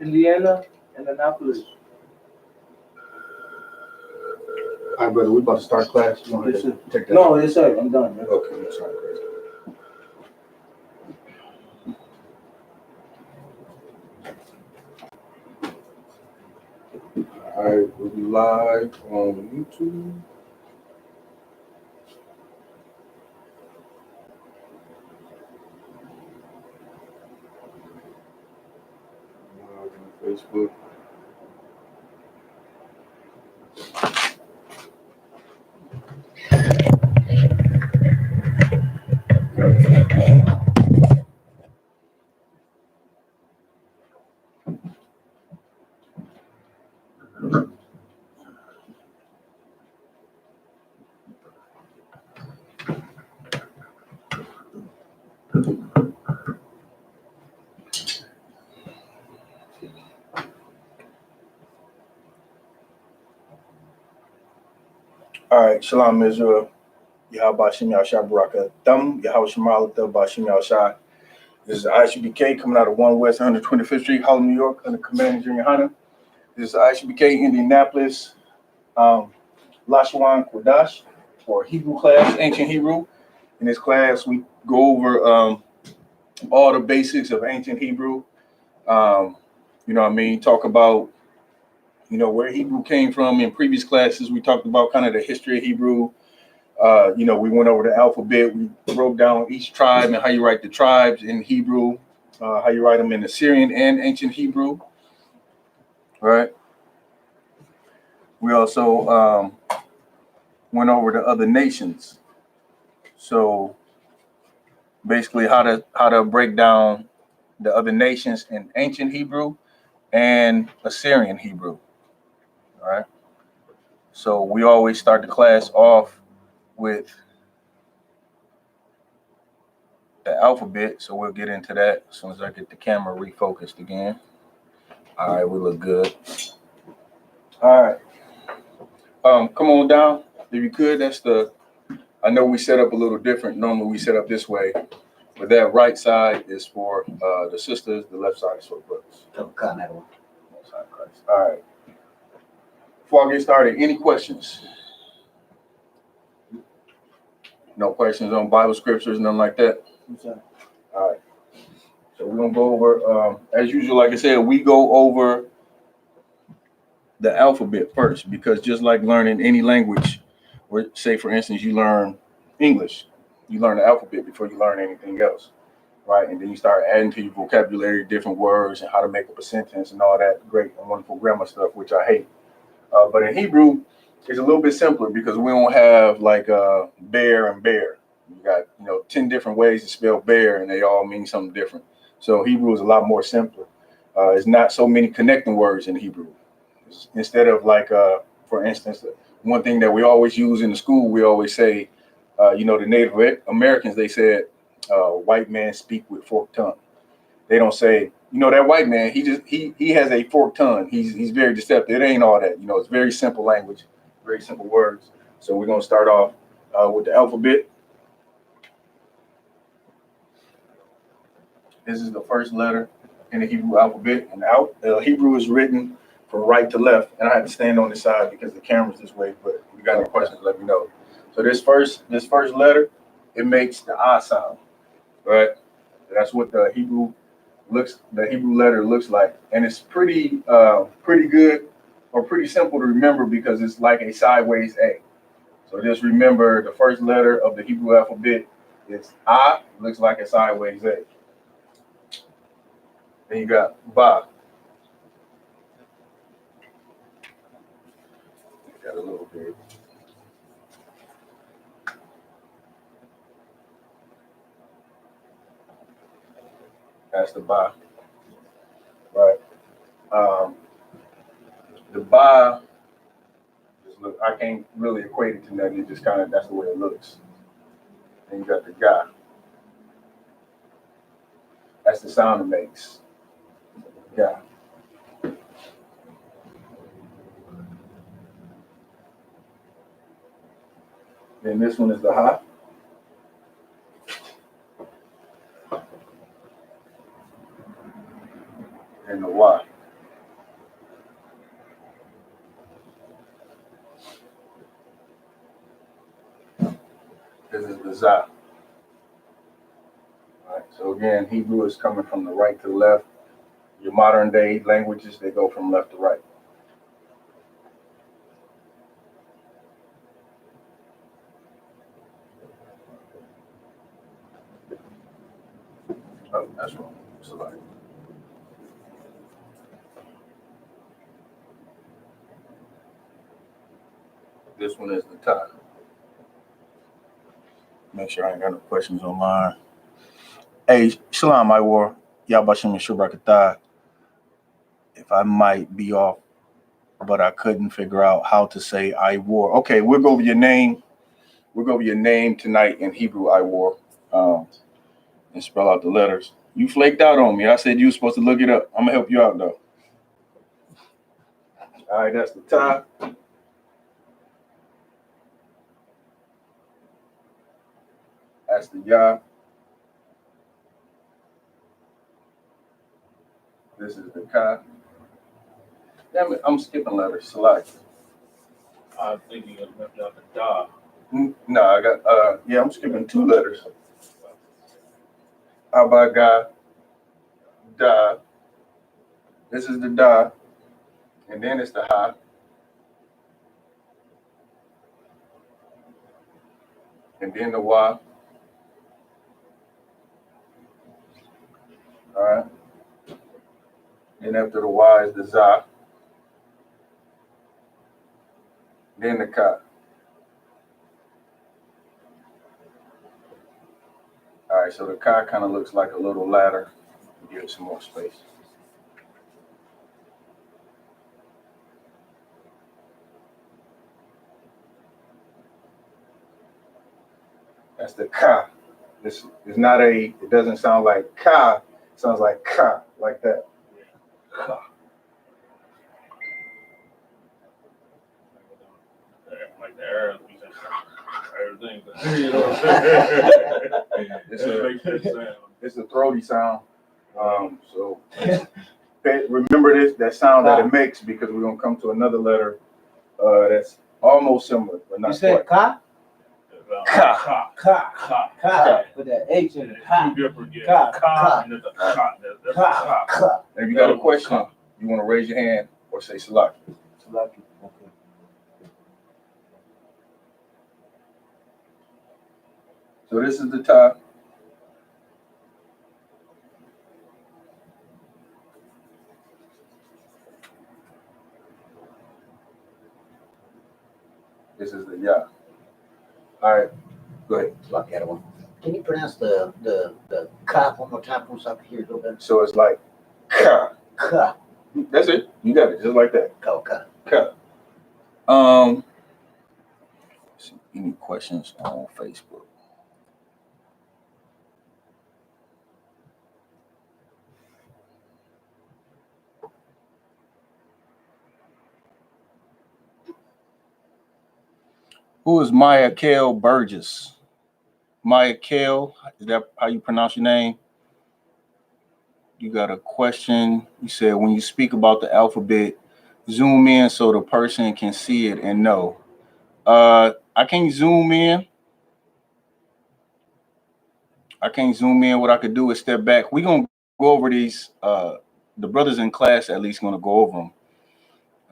Indianapolis. All right, brother, we about to start class. You want to take that? No, yes, sir. I'm done. Okay, I'm sorry. All right, we'll be live on YouTube. Live on Facebook. All right, Shalom Israel. Yahweh Shem Yahshua Baraka Thumb, Yahweh Shemalata Bashim Yahshua. This is I.S.U.P.K coming out of 1 West 125th Street, Harlem, New York, under command of GEN.YAHANNA. This is I.S.U.P.K Indianapolis, Lashawan, Qadash, for Hebrew class, ancient Hebrew. In this class, we go over all the basics of ancient Hebrew. You know what I mean? Talk about, where Hebrew came from. In previous classes, we talked about kind of the history of Hebrew. We went over the alphabet. We broke down each tribe and how you write the tribes in Hebrew, how you write them in Assyrian and ancient Hebrew. All right. We also went over the other nations. So basically how to break down the other nations in ancient Hebrew and Assyrian Hebrew. All right. So we always start the class off with the alphabet. So we'll get into that as soon as I get the camera refocused again. All right, we look good. All right. Come on down if you could. I know we set up a little different. Normally we set up this way, but that right side is for the sisters, the left side is for brothers. All right. Before I get started, any questions? No questions on Bible scriptures, nothing like that? Okay. All right. So we're going to go over, as usual, like I said, we go over the alphabet first, because just like learning any language, or say, for instance, you learn English, you learn the alphabet before you learn anything else, right? And then you start adding to your vocabulary different words and how to make up a sentence and all that great and wonderful grammar stuff, which I hate. But in Hebrew, it's a little bit simpler because we don't have like bear and bear. You got 10 different ways to spell bear, and they all mean something different. So Hebrew is a lot more simpler. It's not so many connecting words in Hebrew. Instead of like, for instance, one thing that we always use in the school, we always say, the Native Americans, they said, white man speak with forked tongue. They don't say, that white man, he has a forked tongue. He's very deceptive. It ain't all that. It's very simple language, very simple words. So we're going to start off with the alphabet. This is the first letter in the Hebrew alphabet. And Hebrew is written from right to left. And I had to stand on the side because the camera's this way. But if you got any questions, let me know. So this first letter, it makes the I sound, right? That's what the Hebrew letter looks like, and it's pretty good or pretty simple to remember because it's like a sideways A. So just remember the first letter of the Hebrew alphabet is I, looks like a sideways A. Then you got Ba. Got a little bit. That's the Ba, right? The Ba. Look, I can't really equate it to nothing. It just kind of, that's the way it looks. Then you got the Ga. That's the sound it makes. Ga. Then this one is the Ha. And the Y. This is the Zah. All right. So again, Hebrew is coming from the right to the left. Your modern day languages, they go from left to right. Oh, that's wrong. Sorry. This one is the time. Make sure I ain't got no questions online. Hey, Shalom, I war. Yabashim Shubrakatah. If I might be off, but I couldn't figure out how to say I war. Okay, we'll go over your name. We'll go over your name tonight in Hebrew, I war, and spell out the letters. You flaked out on me. I said you were supposed to look it up. I'm gonna help you out though. All right, that's the tie. That's the Yah. This is the Ka. Damn it, I'm skipping letters. Select. I'm thinking of left out the Da. No, I got yeah, I'm skipping 2 letters. Abaga, Da. This is the Da. And then it's the Ha. And then the Wa. All right. Then after the Y is the Za. Then the Ka. All right, so the Ka kind of looks like a little ladder. Give it some more space. That's the Ka. This is not a, it doesn't sound like Ka. It sounds like Ka, like that. Ka. Like the Arabs, we say everything. You know what I'm saying? It's a throaty sound. So remember that sound that it makes, because we're gonna come to another letter that's almost similar, but not You said quite. Ka? Ka. Ka. Ka. Ka. With that H in it. Two different, yeah. Ka. And there's a Ka. There's a Ka. Ka. And if you got a question, you want to raise your hand or say Salaki. Salaki. Okay. So this is the top. This is the Ya. All right, go ahead. Salaki, I don't want. Can you pronounce the Ka one more time so I can hear it a little bit? So it's like Ka. Ka. That's it. You got it, just like that. Ka. Ka. See, any questions on Facebook? Who is Maya Kale Burgess? Maya Kale, is that how you pronounce your name? You got a question. You said when you speak about the alphabet, zoom in so the person can see it and know. I can't zoom in. What I could do is step back. We're gonna go over these. The brothers in class at least gonna go over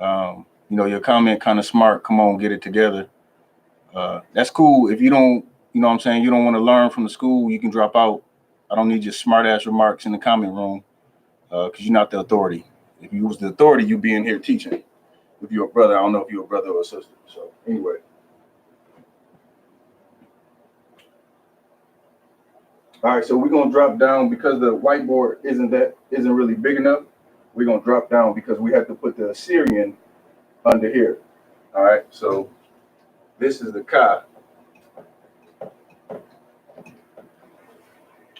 them. Your comment kind of smart. Come on, get it together. That's cool. If you don't, you know what I'm saying, you don't want to learn from the school, you can drop out. I don't need your smart ass remarks in the comment room, because you're not the authority. If you was the authority, you'd be in here teaching. If you're a brother, I don't know if you're a brother or a sister. So anyway. All right, so we're gonna drop down because the whiteboard isn't really big enough. We're gonna drop down because we have to put the Assyrian under here. All right, so this is the Ka.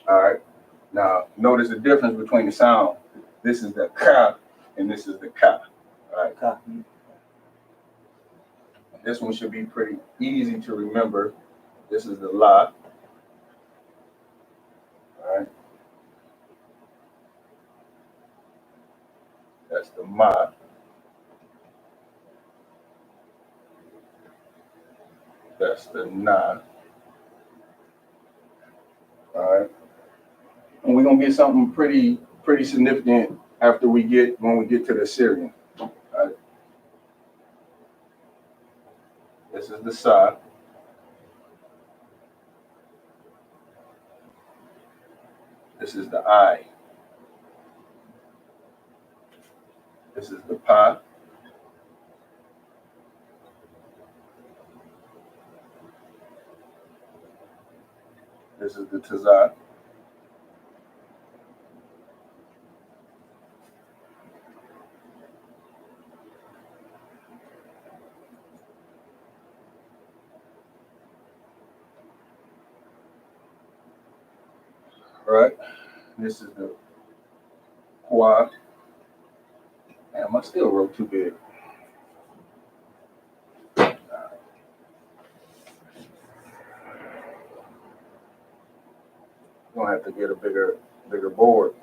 All right, now notice the difference between the sound. This is the Ka and this is the Ka. All right, Ka. This one should be pretty easy to remember. This is the La. All right, that's the Ma. That's the Na. gonna get something pretty significant after when we get to the Assyrian. All right. This is the Sa. This is the I. This is the Pa. This is the Tazah. Right. This is the Qua. Damn, I still wrote too big. Gonna have to get a bigger board.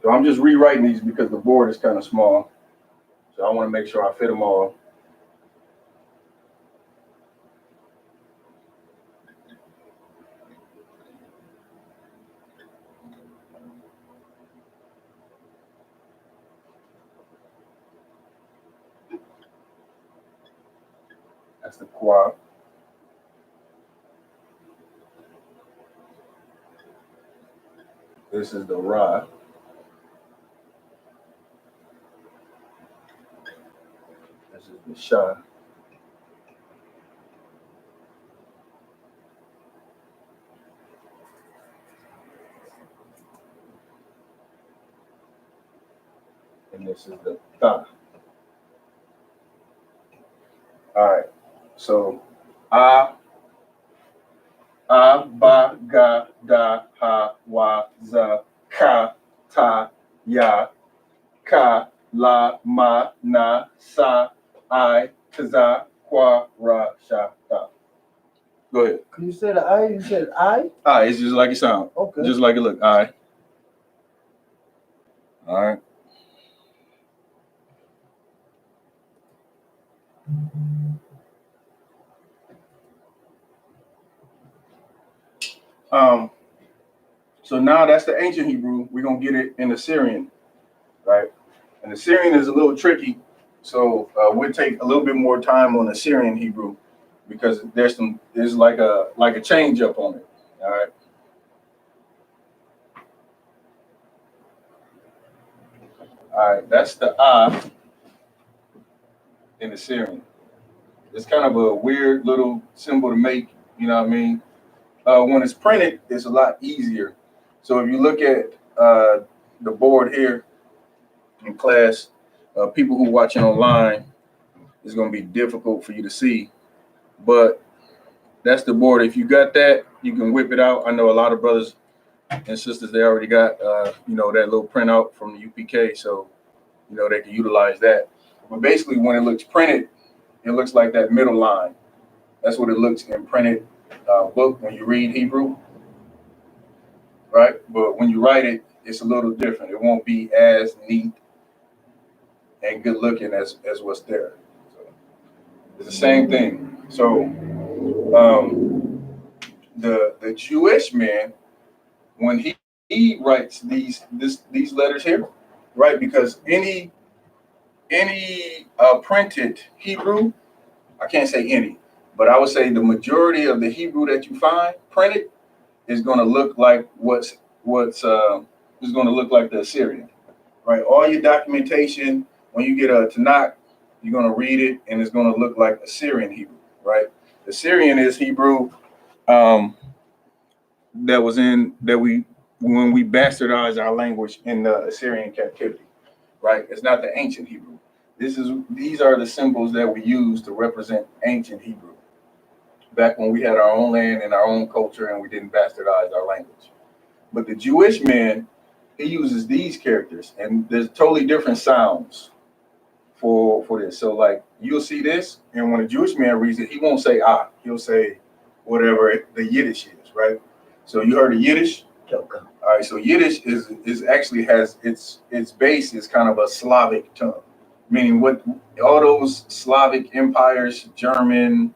So I'm just rewriting these because the board is kind of small. So I want to make sure I fit them all. That's the Qua. This is the Ra. This is the Sha. And this is the Ta. All right. So Ba, Ga, Da, Ha, Wa, Za, Ka, Ta, Ya, Ka, La, Ma, Na, Sa, I, Taza, Qua, Ra, Sha, Ta. Go ahead. You said I, you said I? It's just like it sounds. Okay. Just like it look. I. All right. So now that's the ancient Hebrew. We're gonna get it in the Syrian, right? And the Syrian is a little tricky, so we'll take a little bit more time on the Syrian Hebrew because there's like a change up on it. All right. All right. That's the in the Syrian. It's kind of a weird little symbol to make. You know what I mean? When it's printed, it's a lot easier. So if you look at the board here in class, people who are watching online, it's going to be difficult for you to see. But that's the board. If you got that, you can whip it out. I know a lot of brothers and sisters, they already got, that little printout from the UPK. So, they can utilize that. But basically, when it looks printed, it looks like that middle line. That's what it looks in printed book when you read Hebrew, right? But when you write it, it's a little different. It won't be as neat and good looking as what's there. So it's the same thing. So the Jewish man, when he writes these letters here, right? Because any printed Hebrew, I can't say any, but I would say the majority of the Hebrew that you find printed is going to look like is going to look like the Assyrian, right? All your documentation, when you get a Tanakh, you're going to read it and it's going to look like Assyrian Hebrew, right? Assyrian is Hebrew when we bastardized our language in the Assyrian captivity, right? It's not the ancient Hebrew. These are the symbols that we use to represent ancient Hebrew back when we had our own land and our own culture and we didn't bastardize our language. But the Jewish man, he uses these characters and there's totally different sounds for this. So like you'll see this, and when a Jewish man reads it, he won't say he'll say whatever the Yiddish is, right? So you heard of Yiddish? Okay. All right, so Yiddish is actually has its base is kind of a Slavic tongue, meaning what all those Slavic empires, German,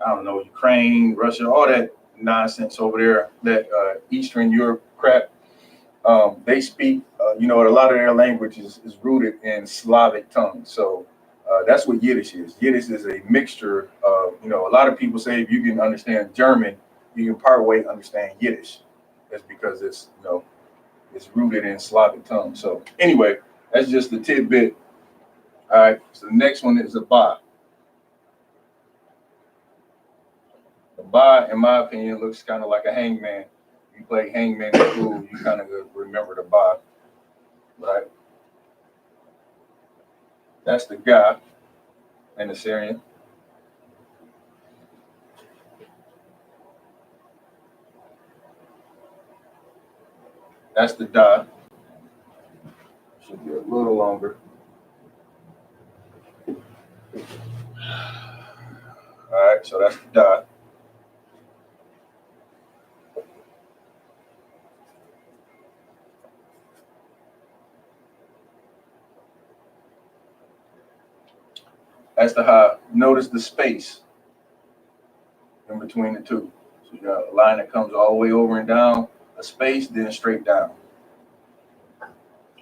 I don't know, Ukraine, Russia, all that, nonsense over there, that Eastern Europe crap. They speak, a lot of their language is rooted in Slavic tongues. So that's what Yiddish is. Yiddish is a mixture of, a lot of people say if you can understand German, you can part way understand Yiddish. That's because it's, it's rooted in Slavic tongues. So anyway, that's just the tidbit. All right, so the next one is a ba. The ba, in my opinion, looks kind of like a hangman. You play hangman in school, you kind of remember the ba, right? That's the ga in the Syrian. That's the da. Should be a little longer. All right, so that's the da. That's the ha. Notice the space in between the two. So you got a line that comes all the way over and down, a space, then straight down.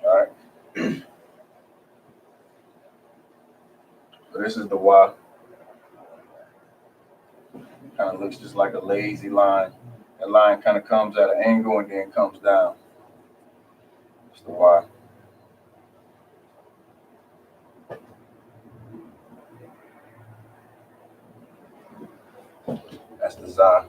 All right. So this is the wa. Kind of looks just like a lazy line. That line kind of comes at an angle and then comes down. That's the wa. That's the za.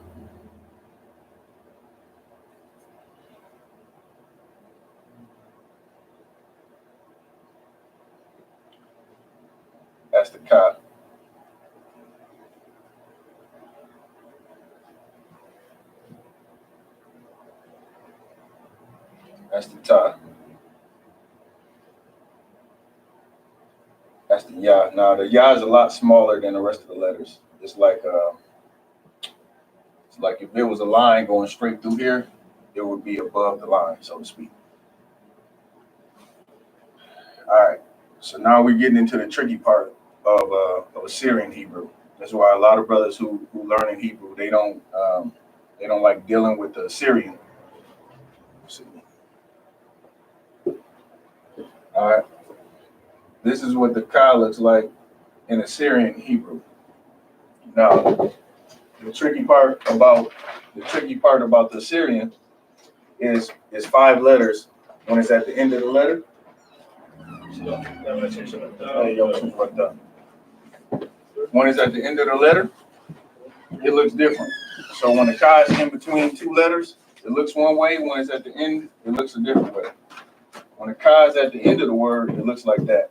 That's the ka. That's the ta. That's the ya. Now the ya is a lot smaller than the rest of the letters. It's like if there was a line going straight through here, it would be above the line, so to speak. All right. So now we're getting into the tricky part of Assyrian Hebrew. That's why a lot of brothers who learn in Hebrew, they don't like dealing with the Assyrian. All right. This is what the ka looks like in Assyrian Hebrew. Now, the tricky part about the Assyrian is 5 letters when it's at the end of the letter. When it's at the end of the letter, it looks different. So when the ka is in between 2 letters, it looks one way. When it's at the end, it looks a different way. When the ka is at the end of the word, it looks like that.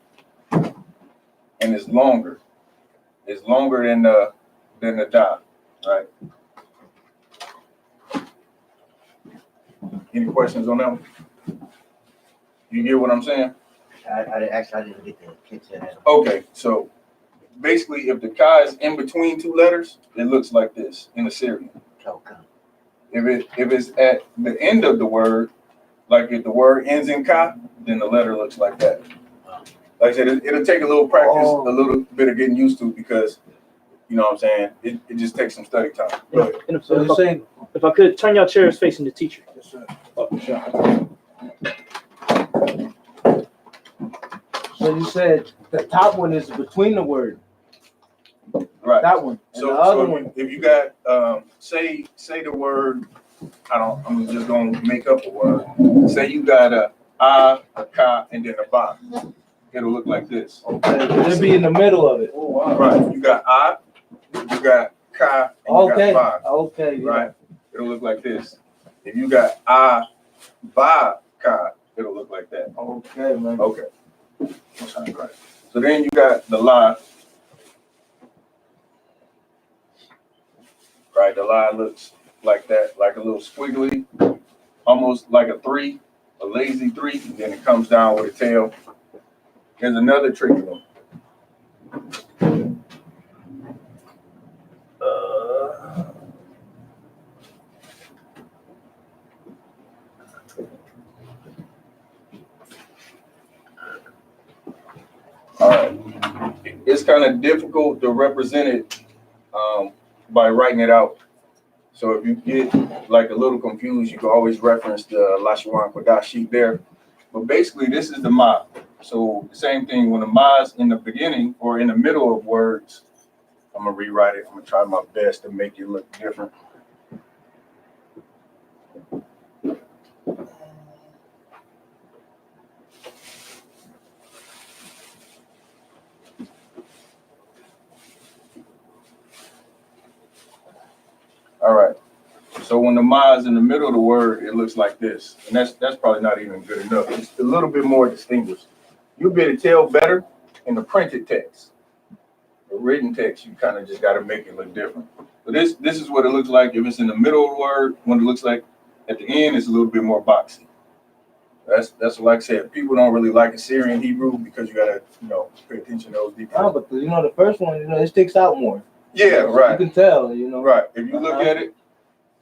And it's longer. It's longer than the da, right? Any questions on that one? You get what I'm saying? I didn't get the kids in it. Okay, so basically, if the ka is in between 2 letters, it looks like this in Assyrian. Okay. If it's at the end of the word, like if the word ends in ka, then the letter looks like that. Like I said, it'll take a little practice, a little bit of getting used to, because you know what I'm saying. It just takes some study time. Yeah. And So you're saying, if I could, turn your chairs facing the teacher. yes, sir. Oh, sure. So you said the top one is between the word. Right. That one. And So, the other so one. if you got say the word, I'm just gonna make up a word. Say you got a ka, and then a ba. It'll look like this. Okay. It'll be in the middle of it. Oh, wow. Right. You got you got ka, and Okay. you got ba. Okay. Yeah. Right. It'll look like this. If you got ba ka, it'll look like that. Okay, man. Okay. Right. So then you got the la. Right, the line looks like that, like a little squiggly, almost like a 3, a lazy 3, and then it comes down with a tail. Here's another tricky one. All right, it's kind of difficult to represent it by writing it out. So if you get like a little confused, you can always reference the Lashawan Qadash sheet there. But basically, this is the ma. So the same thing when the ma's in the beginning or in the middle of words, I'm gonna rewrite it. I'm gonna try my best to make it look different. All right. So when the ma is in the middle of the word, it looks like this. And that's probably not even good enough. It's a little bit more distinguished. You'll be able to tell better in the printed text. The written text, you kind of just got to make it look different. But this is what it looks like if it's in the middle of the word. When it looks like at the end, it's a little bit more boxy. That's like I said, people don't really like Assyrian Hebrew because you got to, pay attention to those details. Oh, but the first one, it sticks out more. Yeah, right. You can tell, Right. If you look at it.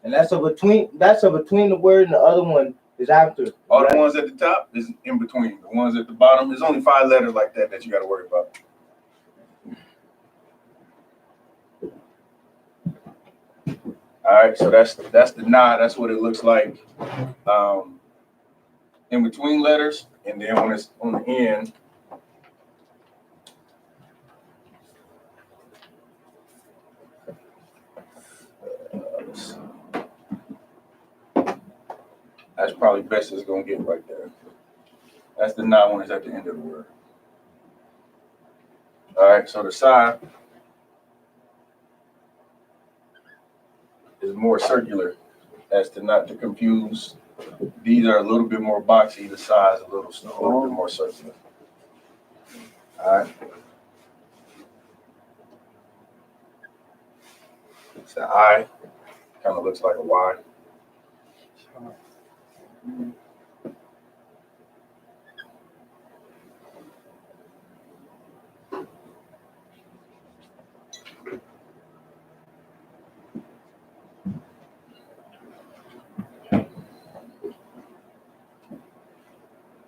And that's a between the word and the other one is after. All right. The ones at the top is in between. The ones at the bottom, there's only 5 letters like that you got to worry about. All right, so that's the nod. That's what it looks like in between letters, and then when it's on the end, that's probably best it's gonna get right there. That's the nod when it's at the end of the word. All right, so the side is more circular, as to not to confuse. These are a little bit more boxy. The size a little bit more circular. All right. It's an I. Kind of looks like a Y.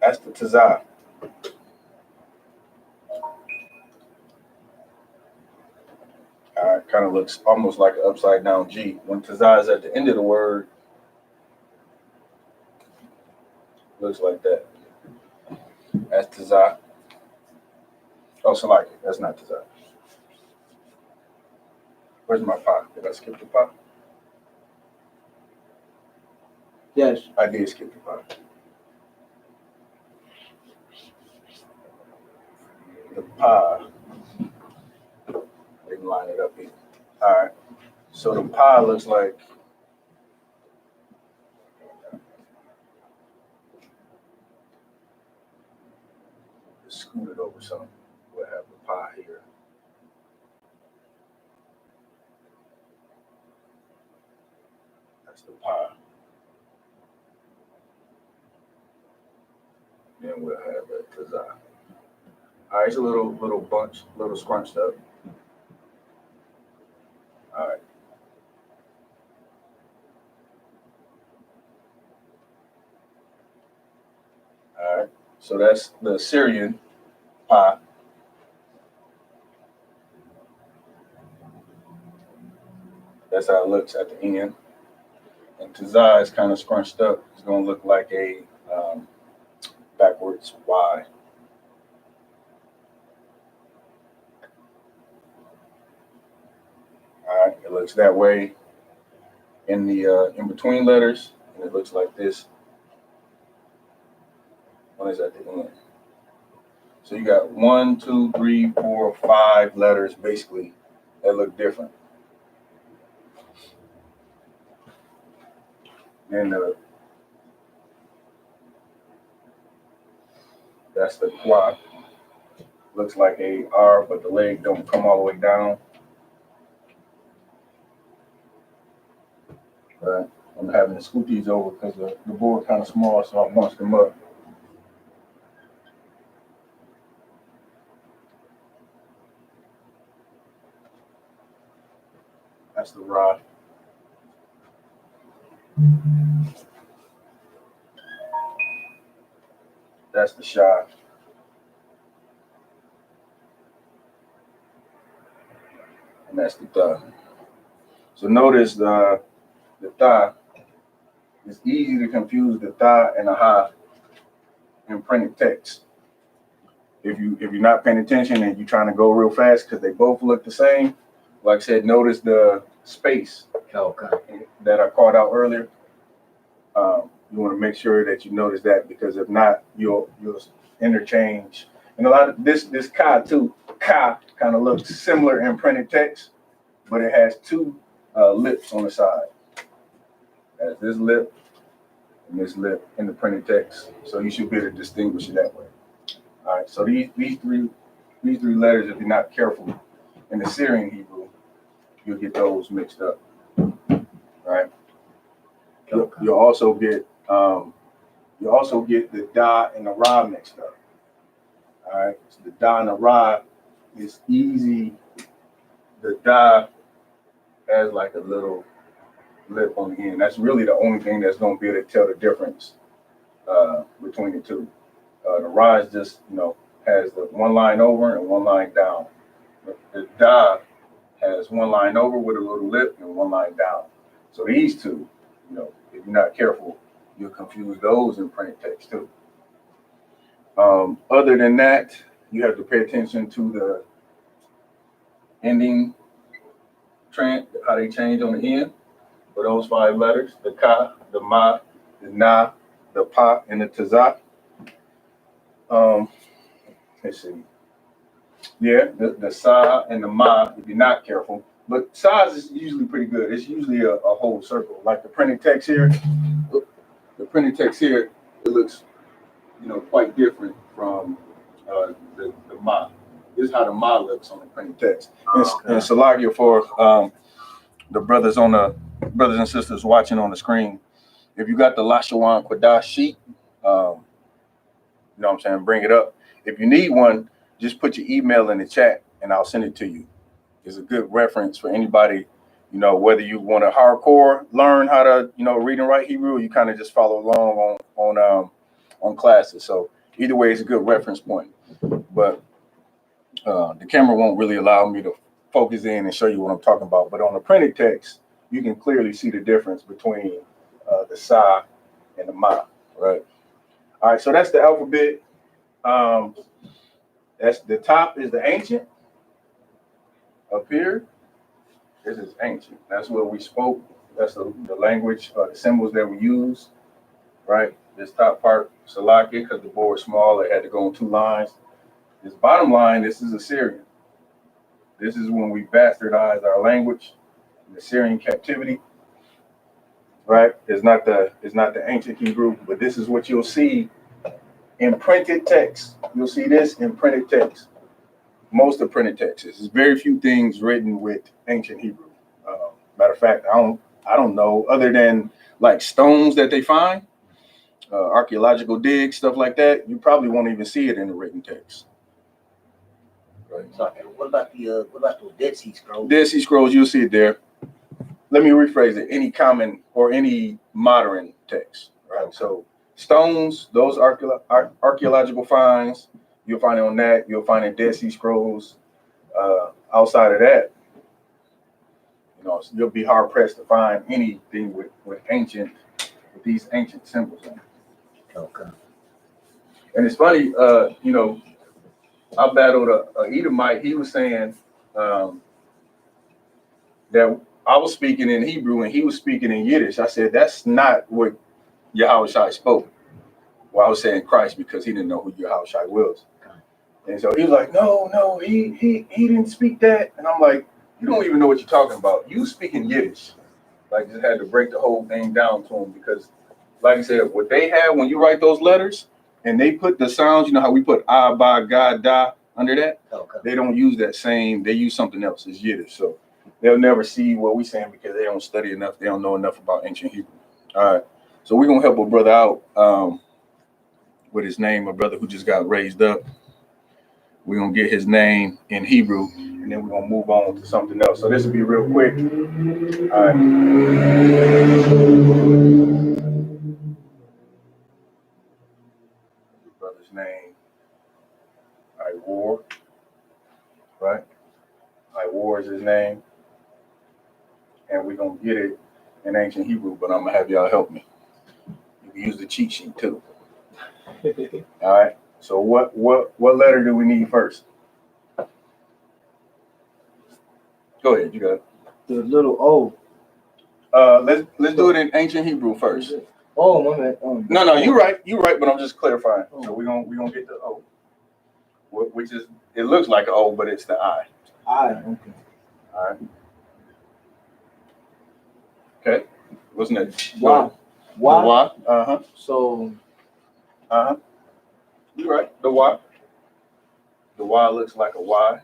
That's the Tazah. Kind of looks almost like an upside down G. When Tazah is at the end of the word, looks like that. That's Tazah. Oh, Salaki. That's not Tazah. Where's my pot? Did I skip the pot? Yes. I did skip the pot. The pie. They can line it up here. All right. So the pie looks like scoot it over some. We'll have the pie here. That's the pie. Then we'll have that Tazah. All right, it's a little bunch, little scrunched up. All right. All right. So that's the Assyrian pie. That's how it looks at the end. And Tazah is kind of scrunched up. It's going to look like a backwards Y. All right, it looks that way in the in between letters, and it looks like this when it's at the end. So you got 1, 2, 3, 4, 5 letters basically that look different. And that's the quad. Looks like a R, but the leg don't come all the way down. Right. I'm having to scoot these over because the board kind of small, so I bunched them up. That's the rod. That's the shot. And that's the thumb. So notice the tha, it's easy to confuse the tha and the ha in printed text. If you're not paying attention and you're trying to go real fast because they both look the same, like I said, notice the space Okay. that I called out earlier. You want to make sure that you notice that, because if not, you'll interchange. And a lot of this ka too, ka kind of looks similar in printed text, but it has two lips on the side. It has this lip and this lip in the printed text, so you should be able to distinguish it that way. All right, so these three letters, if you're not careful in the Syrian Hebrew, you'll get those mixed up. Right? You'll also get the da and the ra mixed up. All right, so the da and the ra is easy. The da has like a little lip on the end. That's really the only thing that's going to be able to tell the difference between the two. The ra is just, has the one line over and one line down. The da has one line over with a little lip and one line down. So these two, if you're not careful, you'll confuse those in printed text too. Other than that, you have to pay attention to the ending trend, how they change on the end for those 5 letters: the ka, the ma, the na, the pa, and the tazak. Let's see. Yeah, the sa and the ma, if you're not careful. But size is usually pretty good. It's usually a whole circle. Like the printed text here, it looks, quite different from the ma. This is how the ma looks on the printed text. And Salagia, for the brothers and sisters watching on the screen, if you got the Lashawan Qadash sheet, what I'm saying, bring it up. If you need one, just put your email in the chat and I'll send it to you. It's a good reference for anybody, whether you want to hardcore learn how to, read and write Hebrew, or you kind of just follow along on classes. So either way, it's a good reference point. But the camera won't really allow me to focus in and show you what I'm talking about. But on the printed text, you can clearly see the difference between the sa and the ma, right? All right, so that's the alphabet. That's the top is the ancient. Up here, this is ancient. That's what we spoke. That's the language, the symbols that we use, right? This top part, Salakia, because the board is small, it had to go on 2 lines. This bottom line, this is Assyrian. This is when we bastardized our language in the Syrian captivity, right? It's not the ancient Hebrew, but this is what you'll see in printed text. You'll see this in printed text. Most of printed texts. There's very few things written with ancient Hebrew. Matter of fact, I don't know, other than like stones that they find, archaeological digs, stuff like that. You probably won't even see it in the written text. Right. So, what about the Dead Sea Scrolls? Dead Sea Scrolls, you'll see it there. Let me rephrase it. Any common or any modern text, right? So stones, those archaeological finds, you'll find it on that. You'll find it Dead Sea Scrolls. Outside of that, you'll be hard pressed to find anything with these ancient symbols on it. Okay. And it's funny, I battled a Edomite. He was saying that I was speaking in Hebrew and he was speaking in Yiddish. I said, that's not what Yahushua spoke. Well, I was saying Christ because he didn't know who Yahushua was. And so he was like, no, he didn't speak that. And I'm like, you don't even know what you're talking about. You speaking Yiddish. Like, just had to break the whole thing down to him because, like I said, what they have when you write those letters and they put the sounds, how we put ah, ba, ga, da under that? Okay. They don't use that same, they use something else. It's Yiddish. So they'll never see what we're saying because they don't study enough. They don't know enough about ancient Hebrew. All right. So we're going to help a brother out with his name, a brother who just got raised up. We're going to get his name in Hebrew, and then we're going to move on to something else. So this will be real quick. All right. His brother's name, I.W.A.R., right? I.W.A.R. is his name. And we're going to get it in ancient Hebrew, but I'm gonna have y'all help me. You can use the cheat sheet too. All right. So what letter do we need first? Go ahead, you got it. The little O. Let's do it in ancient Hebrew first. Oh, my man. No, you're right, but I'm just clarifying. So we're gonna get the O, which is, it looks like an O, but it's the I. Okay. All right. Okay. What's next? Y. Y. Uh-huh. So Uh-huh. You're right. The Y. The Y looks like a Y.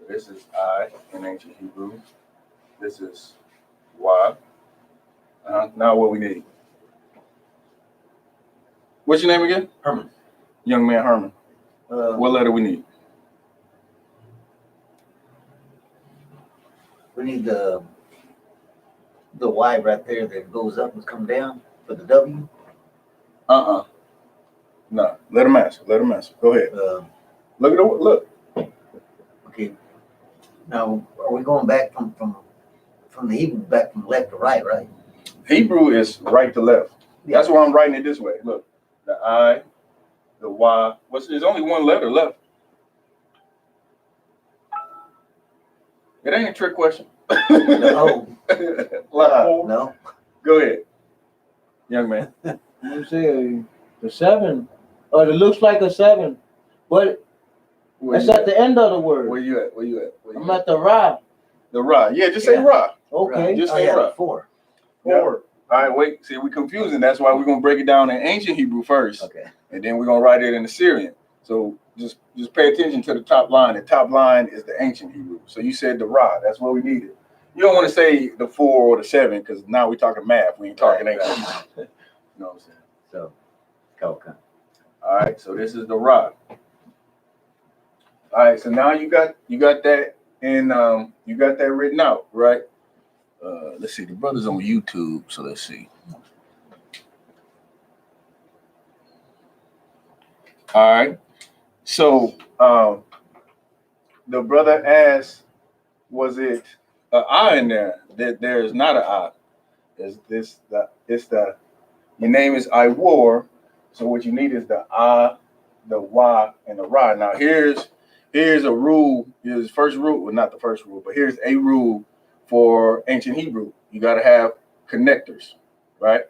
This is I in ancient Hebrew. This is Y. Now what we need? What's your name again? Herman. Young man Herman. What letter we need? We need the Y right there that goes up and come down for the W. No. Let him answer. Go ahead. Look at the look. Okay. Now, are we going back from the Hebrew back from left to right, right? Hebrew is right to left. That's why I'm writing it this way. Look, the I, the Y. There's only one letter left. It ain't a trick question. No. No. Go ahead, young man. you say the 7, or it looks like a 7, but it's at the end of the word. Where you at? I'm at the Ra. The Ra. Yeah, just say Ra. Okay. Just say Ra. 4. All right, wait. See, we're confusing. That's why we're gonna break it down in ancient Hebrew first. Okay. And then we're gonna write it in Assyrian. So just pay attention to the top line. The top line is the ancient Hebrew. So you said the Ra. That's what we needed. You don't want to say the 4 or the 7 because now we're talking math. We ain't talking ancient. You know what I'm saying? So, okay. All right. So this is the Ra. All right. So now you got that, and you got that written out, right? Let's see. The brother's on YouTube, so let's see. All right. So the brother asked, was it an I in there? There is not an I. Your name is I.W.A.R. So what you need is the I, the Y, and the Ra. Now here's a rule. Here's the first rule. Well, not the first rule, but here's a rule for ancient Hebrew. You got to have connectors, right?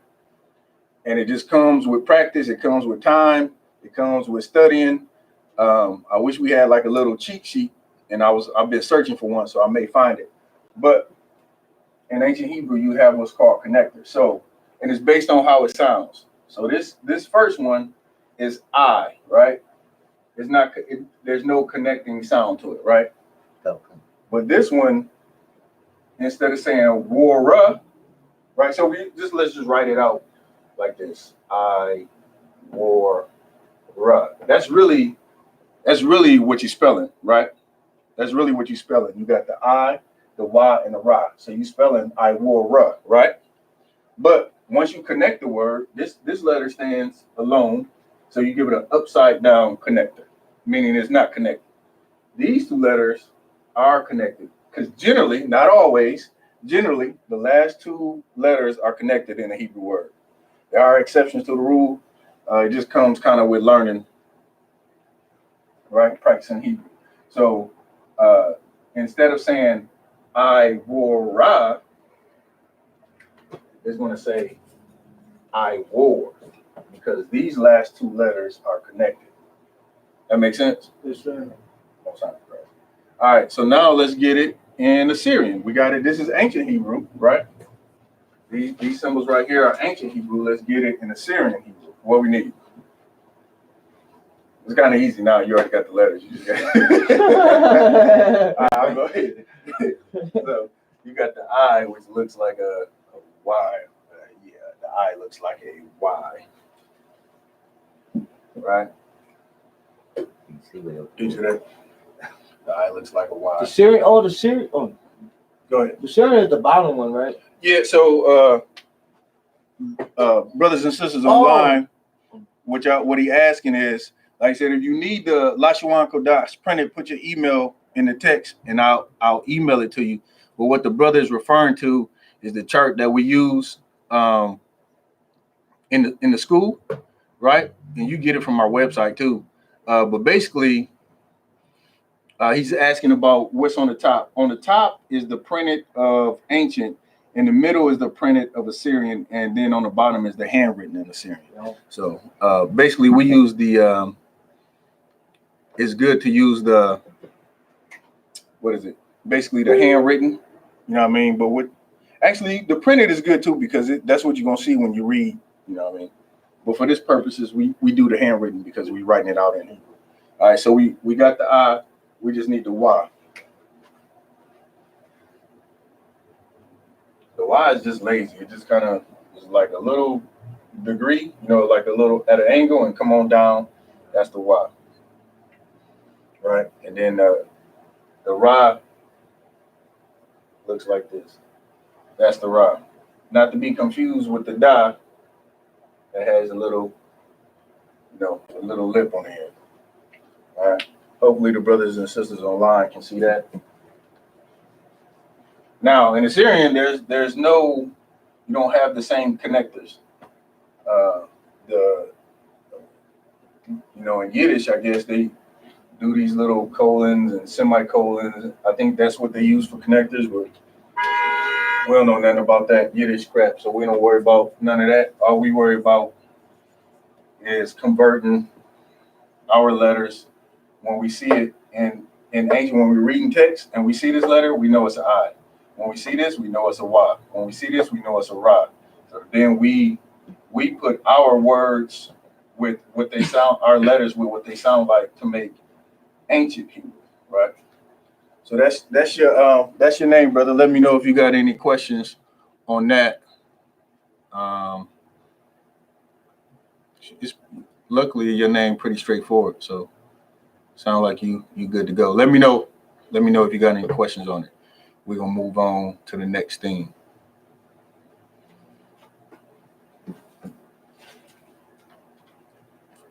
And it just comes with practice. It comes with time. It comes with studying. I wish we had like a little cheat sheet, and I've been searching for one, so I may find it. But in ancient Hebrew, you have what's called connectors. So, and it's based on how it sounds. So this first one is I, right? It's not. There's no connecting sound to it, right? Okay. But this one, instead of saying wara, right? So let's just write it out like this: I, war, ra. That's really what you're spelling, right? That's really what you're spelling. You got the I, the Y, and the Ra. So you spelling I, war, ra, right? But once you connect the word, this letter stands alone. So you give it an upside down connector, meaning it's not connected. These two letters are connected because generally, not always, generally, the last two letters are connected in a Hebrew word. There are exceptions to the rule. It just comes kind of with learning, right? Practicing Hebrew. So instead of saying I wore Ra, it's going to say I wore, because these last two letters are connected. That makes sense? Yes, sir. All right, so now let's get it in Assyrian. We got it. This is ancient Hebrew, right? These symbols right here are ancient Hebrew. Let's get it in Assyrian Hebrew. What we need. It's kind of easy now. You already got the letters. You just got I'll go ahead. So you got the I, which looks like a Y. Yeah, the I looks like a Y. Right? You see where You see that? The I looks like a Y. The Syrian. Oh, the Syrian. Oh, Go ahead. the Syrian is the bottom one, right? Yeah. So, brothers and sisters online, what he asking is, like I said, if you need the Lashawan Qadash printed, put your email in the text, and I'll email it to you. But what the brother is referring to is the chart that we use in the school, right? And you get it from our website too. But basically, he's asking about what's on the top. On the top is the printed of ancient. In the middle is the printed of Assyrian, and then on the bottom is the handwritten in Assyrian. So basically, we use the. It's good to use the. What is it? Basically, the handwritten. You know what I mean? But what? Actually, the printed is good too because that's what you're gonna see when you read. You know what I mean? But for this purposes, we do the handwritten because we're writing it out in Hebrew. All right, so we got the I. We just need the Y. The Y is just lazy. It just kind of is like a little degree, you know, like a little at an angle and come on down. That's the Y. Right? And then the Ra looks like this. That's the Ra. Not to be confused with the Da that has a little, you know, a little lip on the end. All right. Hopefully the brothers and sisters online can see that. Now in Assyrian, there's no, you don't have the same connectors. In Yiddish, I guess they do these little colons and semicolons. I think that's what they use for connectors, but we don't know nothing about that Yiddish crap, so we don't worry about none of that. All we worry about is converting our letters when we see it in ancient, when we're reading text and we see this letter, we know it's an I. When we see this, we know it's a Y. When we see this, we know it's a Ra. So then we put our words with what they sound, our letters with what they sound like to make ancient Hebrew, right? So that's your name, brother. Let me know if you got any questions on that. It's luckily your name pretty straightforward, so sound like you good to go. Let me know if you got any questions on it. We're gonna move on to the next thing.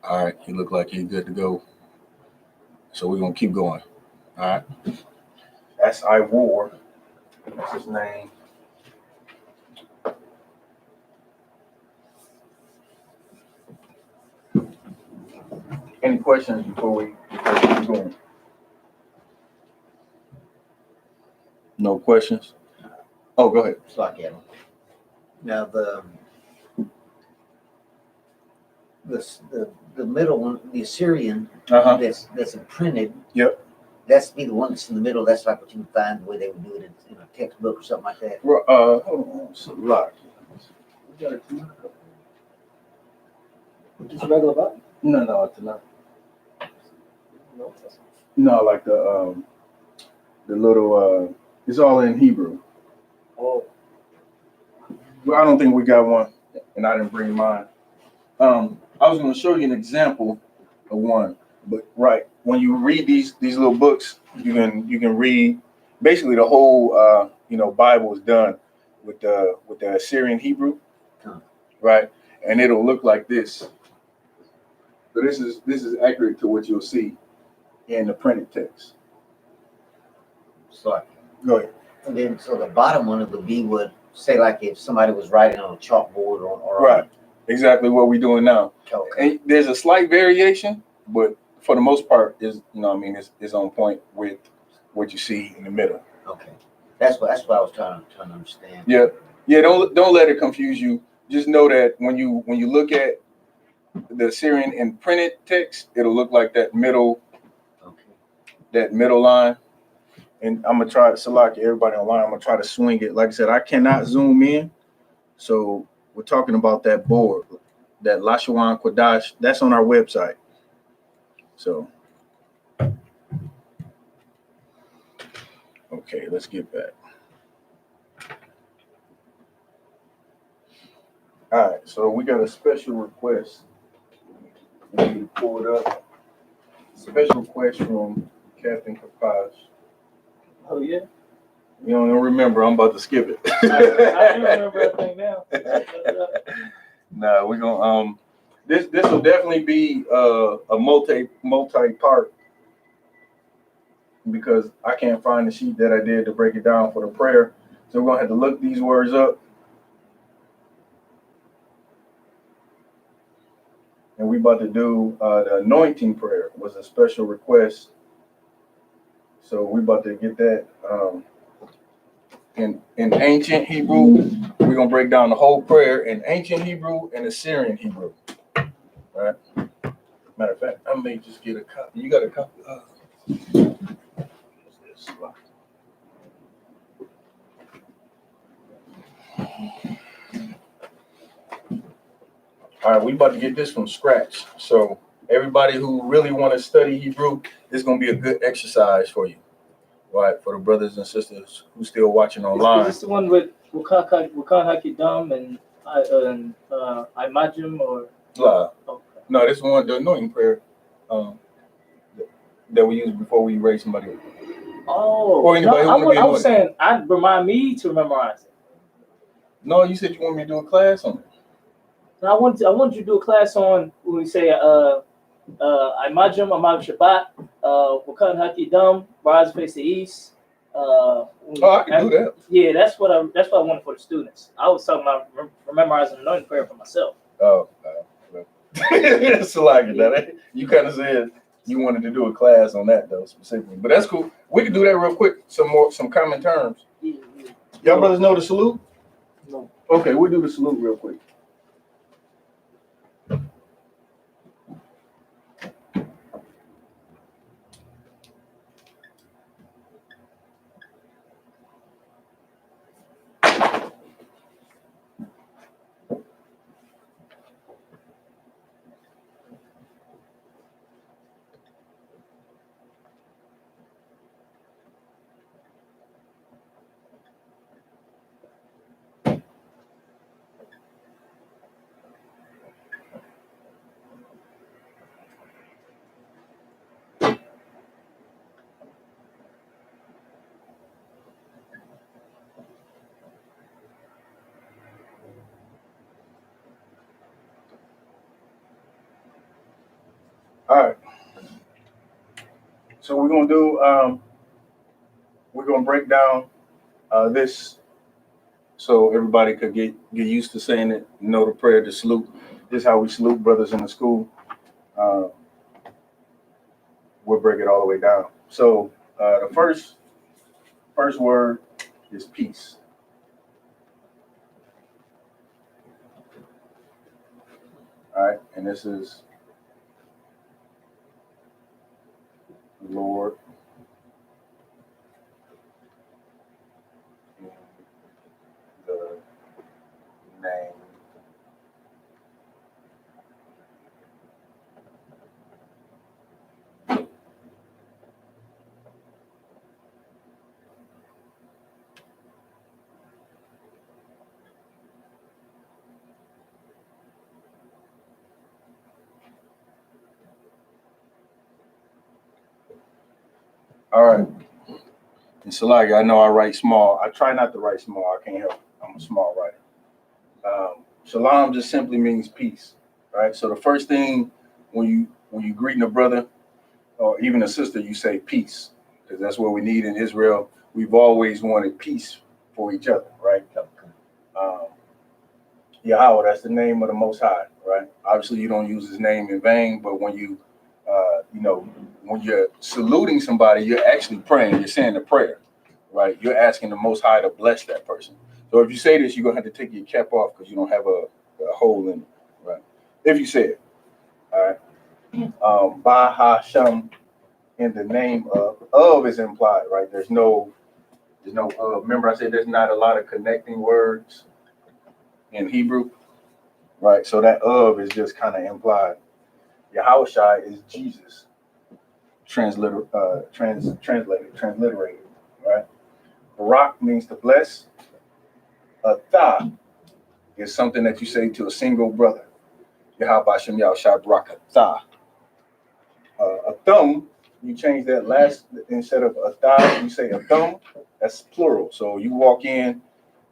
All right, you look like you're good to go. So we're gonna keep going. All right. That's I War. That's his name. Any questions before we keep going? No questions? Oh, go ahead. It's like that. Now the middle one, the Assyrian, that's printed. Yep. That's be the one that's in the middle. That's like what you would find the way they would do it in a textbook or something like that. Hold on, it's a lot. Just a regular button? No, it's not. No, like the little it's all in Hebrew. Oh. Well, I don't think we got one, and I didn't bring mine. I was going to show you an example of one, but right when you read these little books, you can read basically the whole Bible is done with the Assyrian Hebrew, right? And it'll look like this. So this is accurate to what you'll see in the printed text. So Go ahead. and then so the bottom one of the B would say like if somebody was writing on a chalkboard or Right. Exactly what we're doing now. Okay. And there's a slight variation, but for the most part, is is on point with what you see in the middle. Okay. That's what I was trying to understand. Yeah. Don't let it confuse you. Just know that when you look at the Assyrian in printed text, it'll look like that middle line. And I'm gonna try to select everybody online. I'm gonna try to swing it. Like I said, I cannot zoom in, so we're talking about that board, that Lashawan Qadash. That's on our website. So, okay, let's get back. All right, so we got a special request. We need to pull it up. Special request from Captain Qadash. Oh, yeah? You don't remember? I'm about to skip it. I don't remember everything now. Nah, we're gonna this will definitely be a multi-part because I can't find the sheet that I did to break it down for the prayer. So we're gonna have to look these words up. And we about to do the anointing prayer was a special request. So we about to get that in ancient Hebrew. We're gonna break down the whole prayer in ancient Hebrew and Assyrian Hebrew. All right. Matter of fact, I may just get a copy. You got a copy? All right, we about to get this from scratch. So everybody who really want to study Hebrew, this is gonna be a good exercise for you. Right, for the brothers and sisters who still watching online. Is this the one with Wakan Hakidam and Imagine or? Nah. Okay. No, this one, the anointing prayer that we use before we raise somebody up. Oh, Or anybody who wanna be I was anointed. saying, I'd remind me to memorize it. No, you said you want me to do a class on it. I want you to do a class on when we say Imagine Amag Shabbat, Wakan Hakidam, Rise Face the East. Oh, I can do that. Yeah, that's what I wanted for the students. I was talking about memorizing anointing prayer for myself. Oh, it's like that. You kind of said you wanted to do a class on that though specifically, but that's cool. We can do that real quick. Some common terms. Y'all brothers know the salute? No. Okay, we'll do the salute real quick. All right. So we're gonna do. We're gonna break down this so everybody could get used to saying it. Know the prayer to salute. This is how we salute brothers in the school. We'll break it all the way down. So the first word is peace. All right, and this is Lord. In the name all right. And Salaga, I know I write small. I try not to write small. I can't help it. I'm a small writer. Shalom just simply means peace, right? So the first thing when you greeting a brother or even a sister, you say peace, because that's what we need in Israel. We've always wanted peace for each other, right? Yahweh, that's the name of the Most High, right? Obviously, you don't use his name in vain, but when when you're saluting somebody, you're actually praying. You're saying a prayer, right? You're asking the Most High to bless that person. So if you say this, you're gonna have to take your cap off because you don't have a hole in it, right? If you say it, all right. Bahasham, in the name of is implied, right? There's no remember I said there's not a lot of connecting words in Hebrew, right? So that of is just kind of implied. Yahushai is Jesus, transliterated, right? Barak means to bless. Atha is something that you say to a single brother. Yahabashim Yahushai Barak Atha. A thumb, you change that last, instead of atha, you say a thumb. That's plural. So you walk in,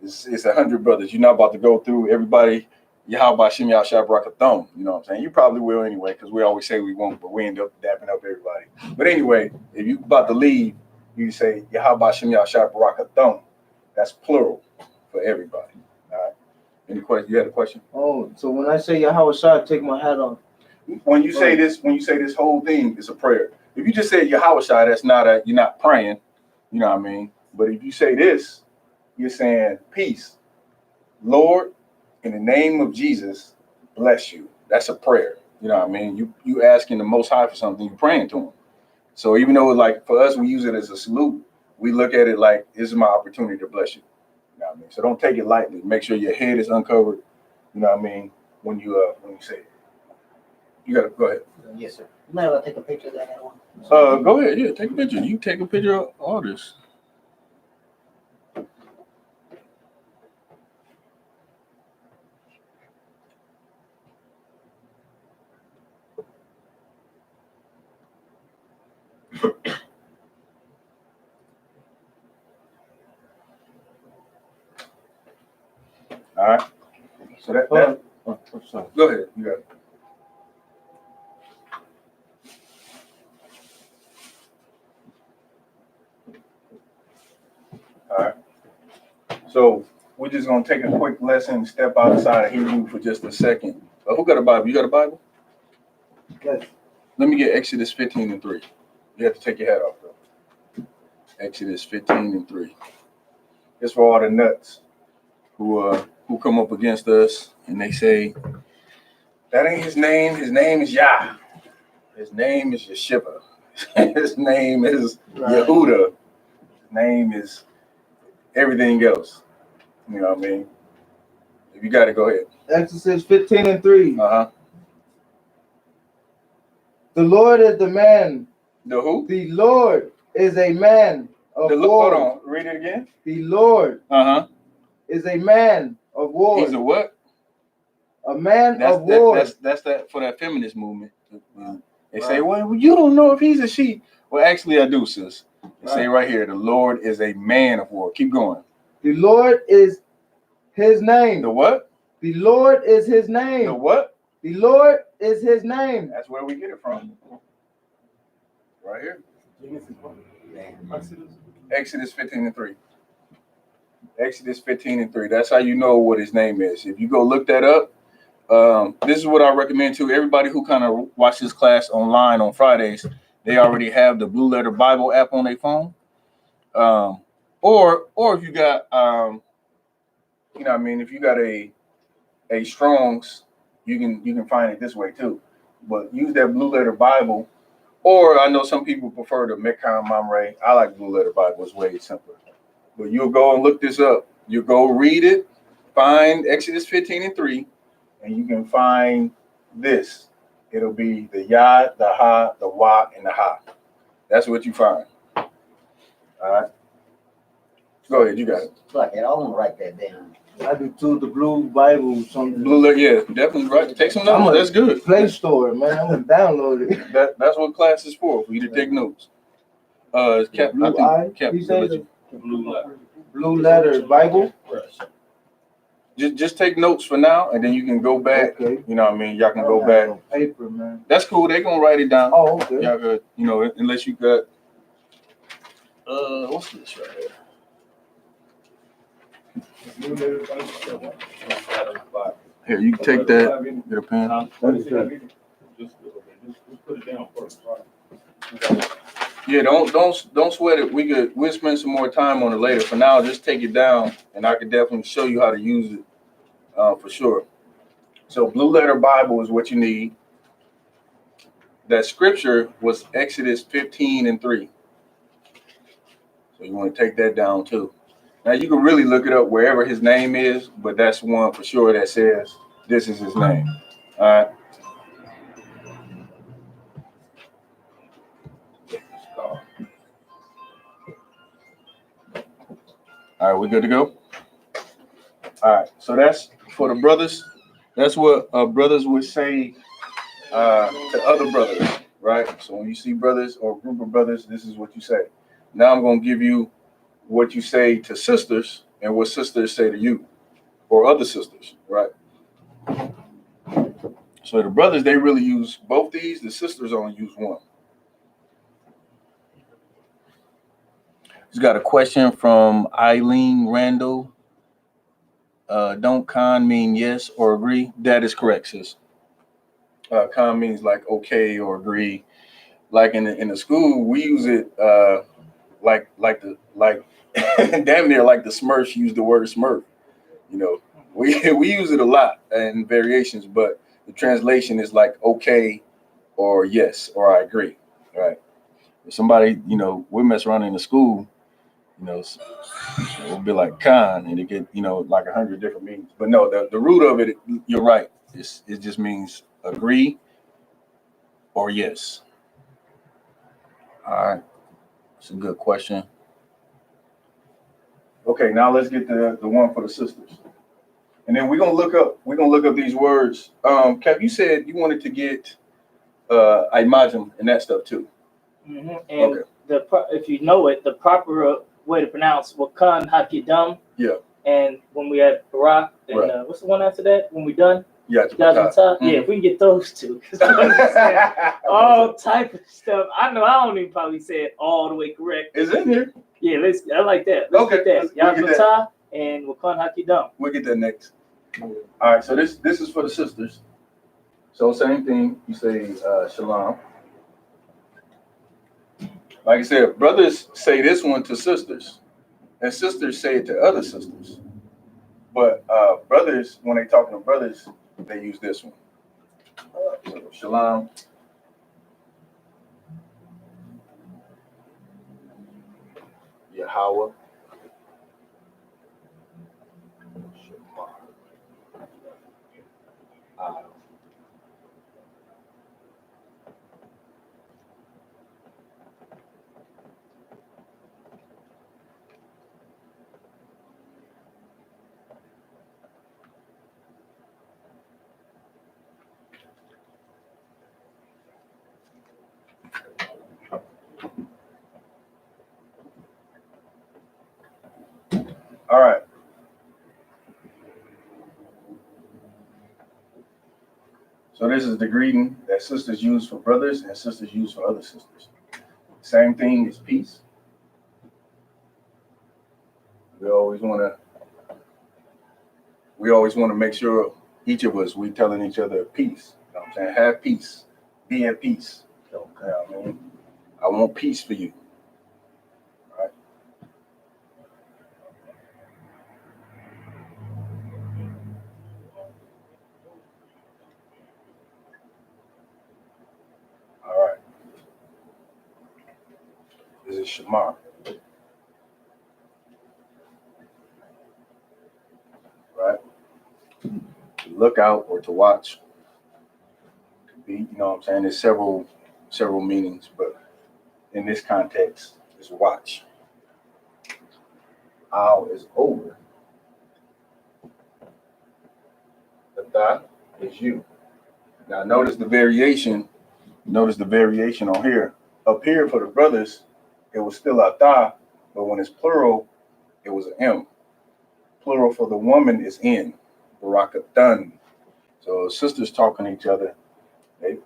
it's 100 brothers. You're not about to go through everybody. Yahweh Shem Yahshua Barakathon. You know what I'm saying? You probably will anyway, because we always say we won't, but we end up dapping up everybody. But anyway, if you about to leave, you say Yahweh Shem Yahshua Barakathon. That's plural for everybody. All right. Any question? You had a question? Oh, so when I say Yahweh Shai, I take my hat off. When you say this whole thing, it's a prayer. If you just say Yahweh Shai, that's not you're not praying. You know what I mean? But if you say this, you're saying peace. Lord, in the name of Jesus, bless you. That's a prayer. You know what I mean? You asking the Most High for something, you're praying to him. So even though like for us, we use it as a salute, we look at it like this is my opportunity to bless you. You know what I mean? So don't take it lightly. Make sure your head is uncovered. You know what I mean? When you say it. You gotta go ahead. Yes, sir. You might want to take a picture of that one. Go ahead. Yeah, take a picture. You take a picture of all this. All right. So that go ahead. You got it. All right. So we're just gonna take a quick lesson, step outside of Hebrew for just a second. Who got a Bible? You got a Bible? Yes. Let me get Exodus 15:3. You have to take your hat off though. Exodus 15:3. It's for all the nuts who come up against us and they say that ain't his name. His name is Yah. His name is Yeshiva. His name is Yehuda. His name is everything else. You know what I mean? If you got it, go ahead. Exodus 15:3. Uh-huh. The Lord is the man. The who? The Lord is a man of war. Hold on. Read it again. The Lord is a man of war. He's a what? A man of war. That's that for that feminist movement. They say, well, you don't know if he's a she. Well, actually, I do, sis. They say right here, the Lord is a man of war. Keep going. The Lord is his name. The what? The Lord is his name. The what? The Lord is his name. That's where we get it from. Right here. Exodus 15:3. Exodus 15:3. That's how you know what his name is. If you go look that up, this is what I recommend to everybody who kind of watch this class online on Fridays. They already have the Blue Letter Bible app on their phone. Or if you got you know what I mean, if you got a Strong's, you can find it this way too. But use that Blue Letter Bible. Or I know some people prefer the Mekam Mamre. I like Blue Letter Bible. It's way simpler. But you'll go and look this up. You go read it, find Exodus 15:3, and you can find this. It'll be the Yah, the Ha, the Wa, and the Ha. That's what you find. All right. Go ahead. You got it. Fuck it. I want to write that down. I do too. The Blue Bible, something. Blue Letter, yeah, definitely right. Take some notes. That's good. Play Store, man. I'm gonna download it. That's what class is for you to take notes. Cap, Blue I think Cap, Blue Letter Bible. Just take notes for now, and then you can go back. Okay. You know what I mean? Y'all can go back. No paper, man. That's cool. They gonna write it down. Oh, okay. Y'all could, you know, unless you got what's this right here? Here, you can take that. Get a pen. Just put it down first. Yeah, don't sweat it. We'll spend some more time on it later. For now, just take it down, and I can definitely show you how to use it for sure. So, Blue Letter Bible is what you need. That scripture was Exodus 15:3. So you want to take that down too. Now you can really look it up wherever his name is, but that's one for sure that says this is his name. All right. All right, we good to go? All right, so that's for the brothers. That's what brothers would say to other brothers, right? So when you see brothers or a group of brothers, this is what you say. Now I'm going to give you what you say to sisters and what sisters say to you or other sisters, right? So the brothers, they really use both these. The sisters only use one. He's got a question from Eileen Randall. Don't con mean yes or agree? That is correct, sis. Con means like okay or agree. Like in the school, we use it like damn near like the Smurfs use the word Smurf. You know, we use it a lot in variations, but the translation is like okay or yes or I agree. Right? If somebody, we mess around in the school, it'll be like con, and it get like 100 different meanings. But no, the root of it, you're right. It just means agree or yes. All right, it's a good question. Okay, now let's get the one for the sisters, and then we're gonna look up these words. Cap, you said you wanted to get imagine and that stuff too. Mm-hmm. And if you know it, the proper way to pronounce Wakan Hakidam. Yeah. And when we had Barak, and right. What's the one after that? When we're done? Yeah. Mm-hmm. Yeah, if we can get those two. All type of stuff. I know I don't even probably say it all the way correct. Is it in here? Yeah, I like that. Let's get that. Yahweh and Wakan Hakidam. We'll get that next. All right, so this is for the sisters. So same thing, you say shalom. Like I said, brothers say this one to sisters, and sisters say it to other sisters. But brothers, when they talking to brothers, they use this one. So shalom. Yahweh. All right. So this is the greeting that sisters use for brothers and sisters use for other sisters. Same thing is peace. We always want to make sure each of us, we telling each other peace. You know what I'm saying? Have peace. Be at peace. So, I want peace for you. All right. All right. This is Shamar. Right? To look out or to watch. To be, you know what I'm saying? There's several meanings, but in this context, it's watch. Al is over. The thought is you. Now notice the variation. Notice the variation on here. Up here for the brothers, it was still atah, but when it's plural, it was an M. Plural for the woman is in. Barakatan. So sisters talking to each other,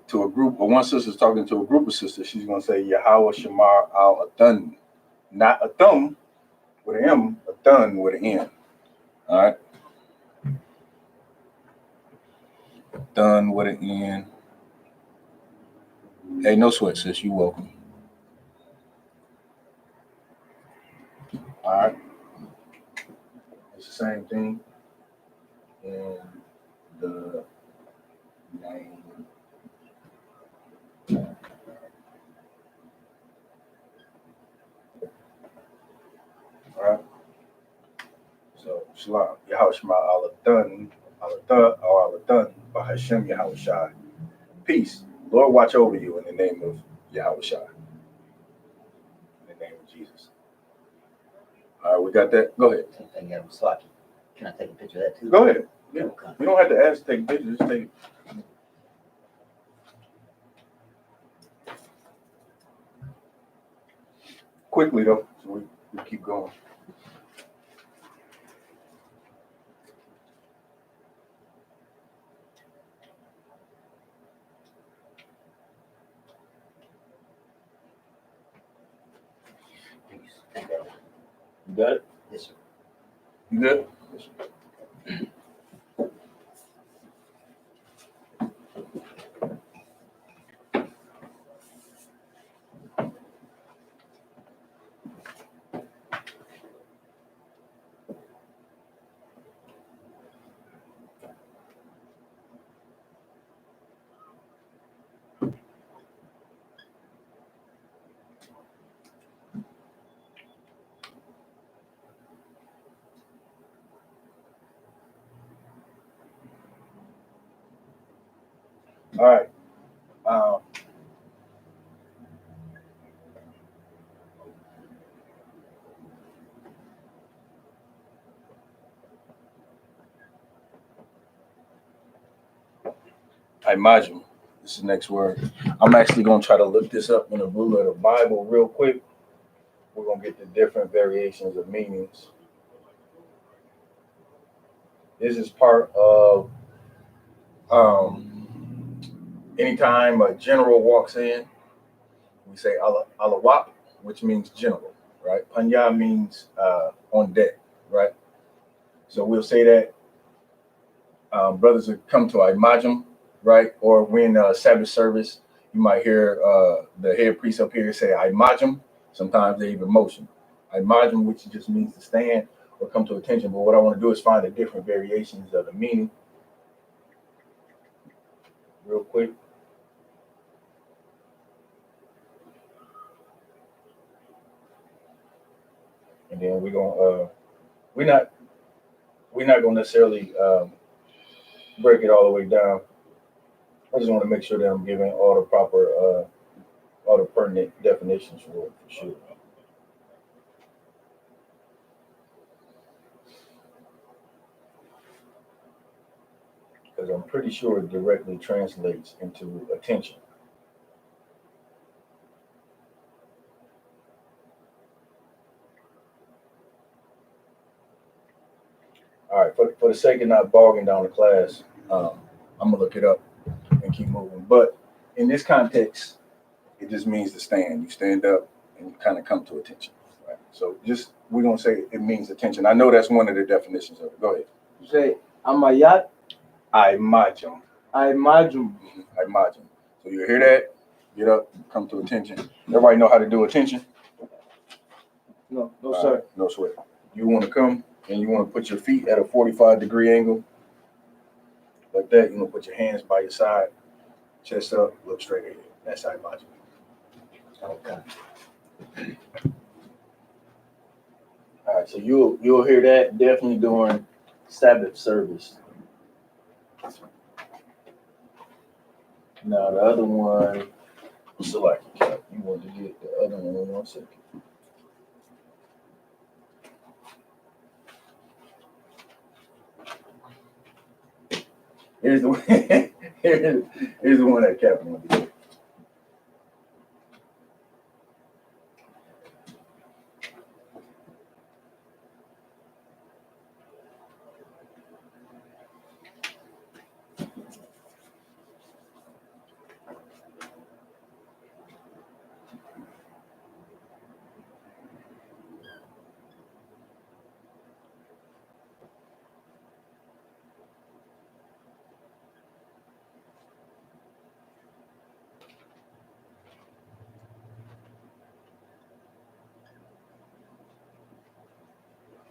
to a group, or one sister's talking to a group of sisters, she's gonna say Yahweh Shamar al Athan. Not a thumb with an M, a thun with an N. All right. Done with an N. Hey, no sweat, sis. You welcome. All right. It's the same thing in the name. All right. So, Shalom. Yahweh Shema Alathan, Alatha, or Alathan, Bahashem Yahweh Shai. Peace. Lord, watch over you in the name of Yahweh Shai. In the name of Jesus. All right, we got that. Go ahead. Same thing, yeah, Swaki. Can I take a picture of that too? Go ahead. Yeah. Okay. You don't have to ask to take pictures. Just take it. Quickly, though, so we keep going. You got it? Yes, sir. You good? All right. Um, I imagine this is the next word. I'm actually going to try to look this up in the Blue Letter Bible real quick. We're going to get the different variations of meanings. This is part of anytime a general walks in, we say alawap, which means general, right? Panya means on deck, right? So we'll say that brothers would come to Imajim, right? Or when Sabbath service, you might hear the head priest up here say Imajim. Sometimes they even motion. Imajim, which just means to stand or come to attention. But what I want to do is find the different variations of the meaning real quick. And then we're not gonna necessarily break it all the way down. I just want to make sure that I'm giving all the proper all the pertinent definitions for it, for sure. Because I'm pretty sure it directly translates into attention. All right, for the sake of not bogging down the class, I'm gonna look it up and keep moving. But in this context, it just means to stand. You stand up and you kind of come to attention. Right? So just we're gonna say it means attention. I know that's one of the definitions of it. Go ahead. You say amayat, Imajim. imajum. Imajim. So you hear that? Get up, come to attention. Everybody know how to do attention? No, All sir. right, no sweat. You want to come and you want to put your feet at a 45-degree angle, like that. You want to put your hands by your side, chest up, look straight ahead. That's Imajim. Okay. All right, so you'll hear that definitely during Sabbath service. Now the other one, select. You want to get the other one in 1 second. Here's the one. here's the one that Captain wanted to get.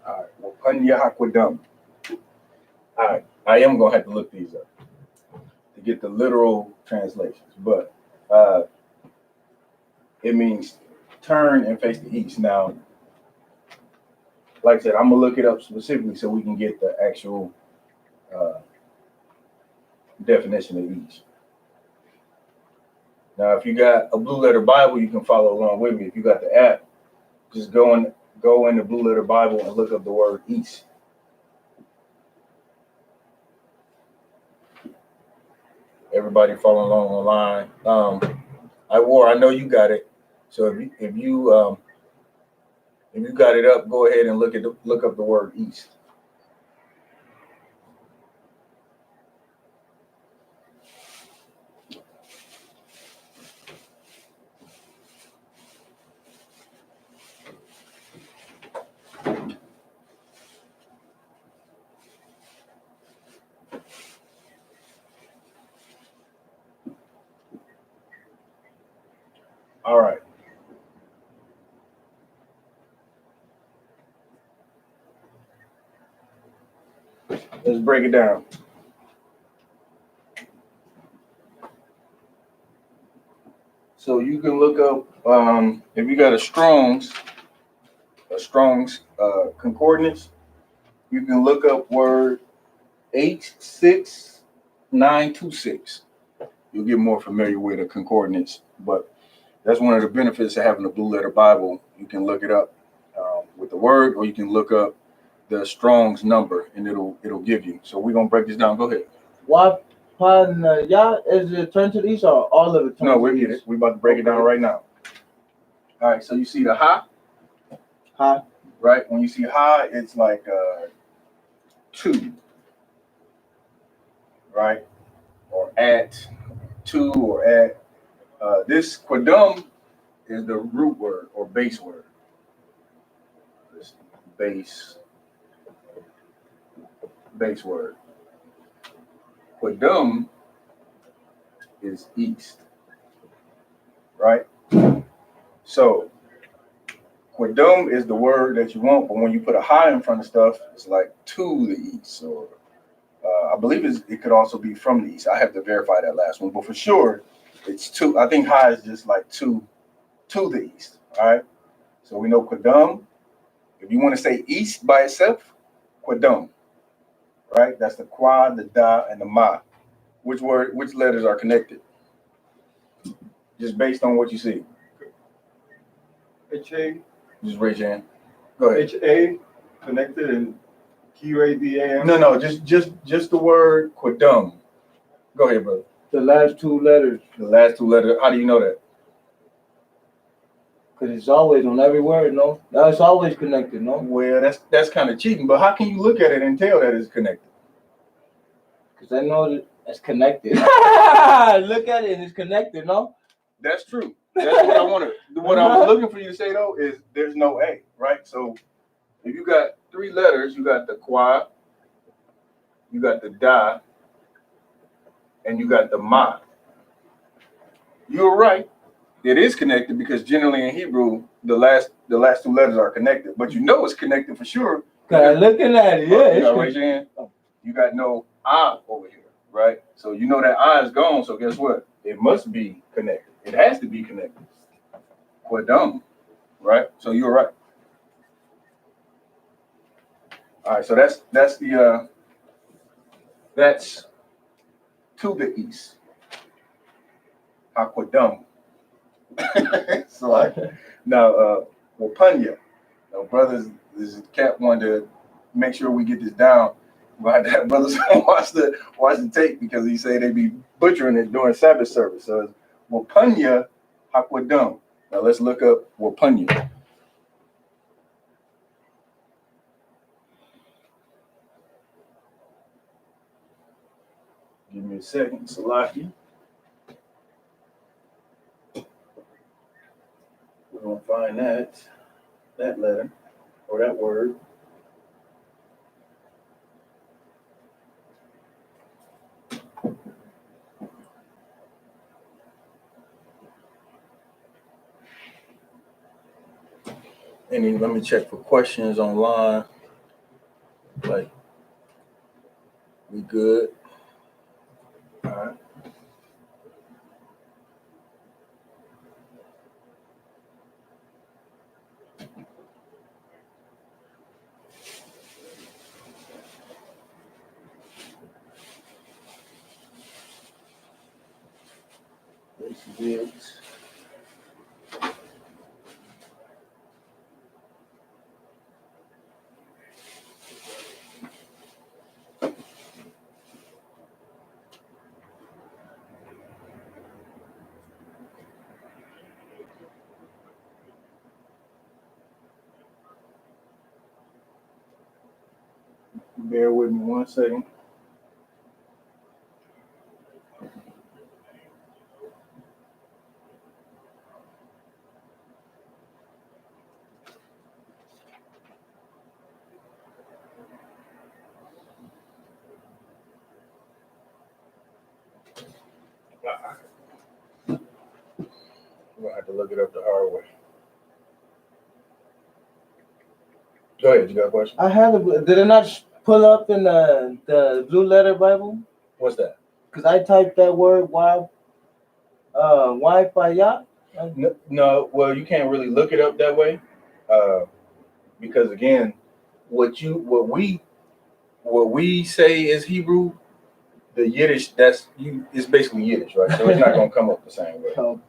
All right, well, Panya Hakwadam. All right, I am gonna have to look these up to get the literal translations, but it means turn and face the east. Now, like I said, I'm gonna look it up specifically so we can get the actual definition of each. Now, if you got a Blue Letter Bible, you can follow along with me. If you got the app, just go in the Blue Letter Bible and look up the word east. Everybody following along online. I know you got it. So if you got it up, go ahead and look up the word east. Let's break it down. So you can look up if you got a Strong's concordance. You can look up word H6926. You'll get more familiar with a concordance, but that's one of the benefits of having a blue letter Bible. You can look it up with the word, or you can look up the Strong's number, and it'll give you. So we're gonna break this down. Go ahead. Wapanaya, is it turn to the east or all of it? No, we'll get it. We're about to break it down right now. All right. So you see the ha, right? When you see ha, it's like 2, right? Or at 2, or at. This Qadam is the root word or base word. This base word. Qadam is east, right? So Qadam is the word that you want, but when you put a ha in front of stuff, it's like to the east. Or I believe it could also be from the east. I have to verify that last one, but for sure it's to. I think ha is just like to the east. All right. So we know Qadam. If you want to say east by itself, Qadam, right? That's the qua, the da, and the ma. Which letters are connected? Just based on what you see. H-A. Just raise your hand. Go ahead. H-A connected and Q-A-D-A-M. No, just the word Qadam. Go ahead, brother. The last 2 letters. The last 2 letters. How do you know that? Because it's always on every word, no? No, it's always connected, no? Well, that's kind of cheating, but how can you look at it and tell that it's connected? Because I know that it's connected. Look at it and it's connected, no? That's true. That's what I wanted. What I was looking for you to say though is there's no A, right? So if you got 3 letters, you got the qua, you got the da, and you got the ma. You're right. It is connected because generally in Hebrew, the last 2 letters are connected. But you know it's connected for sure. Looking at it, yeah. You got raise your hand. You got no I over here, right? So you know that I is gone. So guess what? It must be connected. It has to be connected. Qadam, right? So you're right. All right. So that's to the east. Qadam. So now, Wapunya. Now, brothers, this Cap wanted to make sure we get this down. But that brothers watch the tape because he say they be butchering it during Sabbath service. So it's Wapunya Qadam. Now let's look up Wapunya. Give me a second, Salaki. We're gonna find that letter or that word. And then let me check for questions online. Like, we good? All right. This is it. Bear with me 1 second. We're gonna have to look it up the hard way. Go ahead, you got a question? I had it. Did it not pull up in the Blue Letter Bible? What's that? Because I typed that word Wi-Fi yacht. No, well, you can't really look it up that way, because again, what we say is Hebrew, the Yiddish it's basically Yiddish, right? So it's not gonna come up the same way. Okay.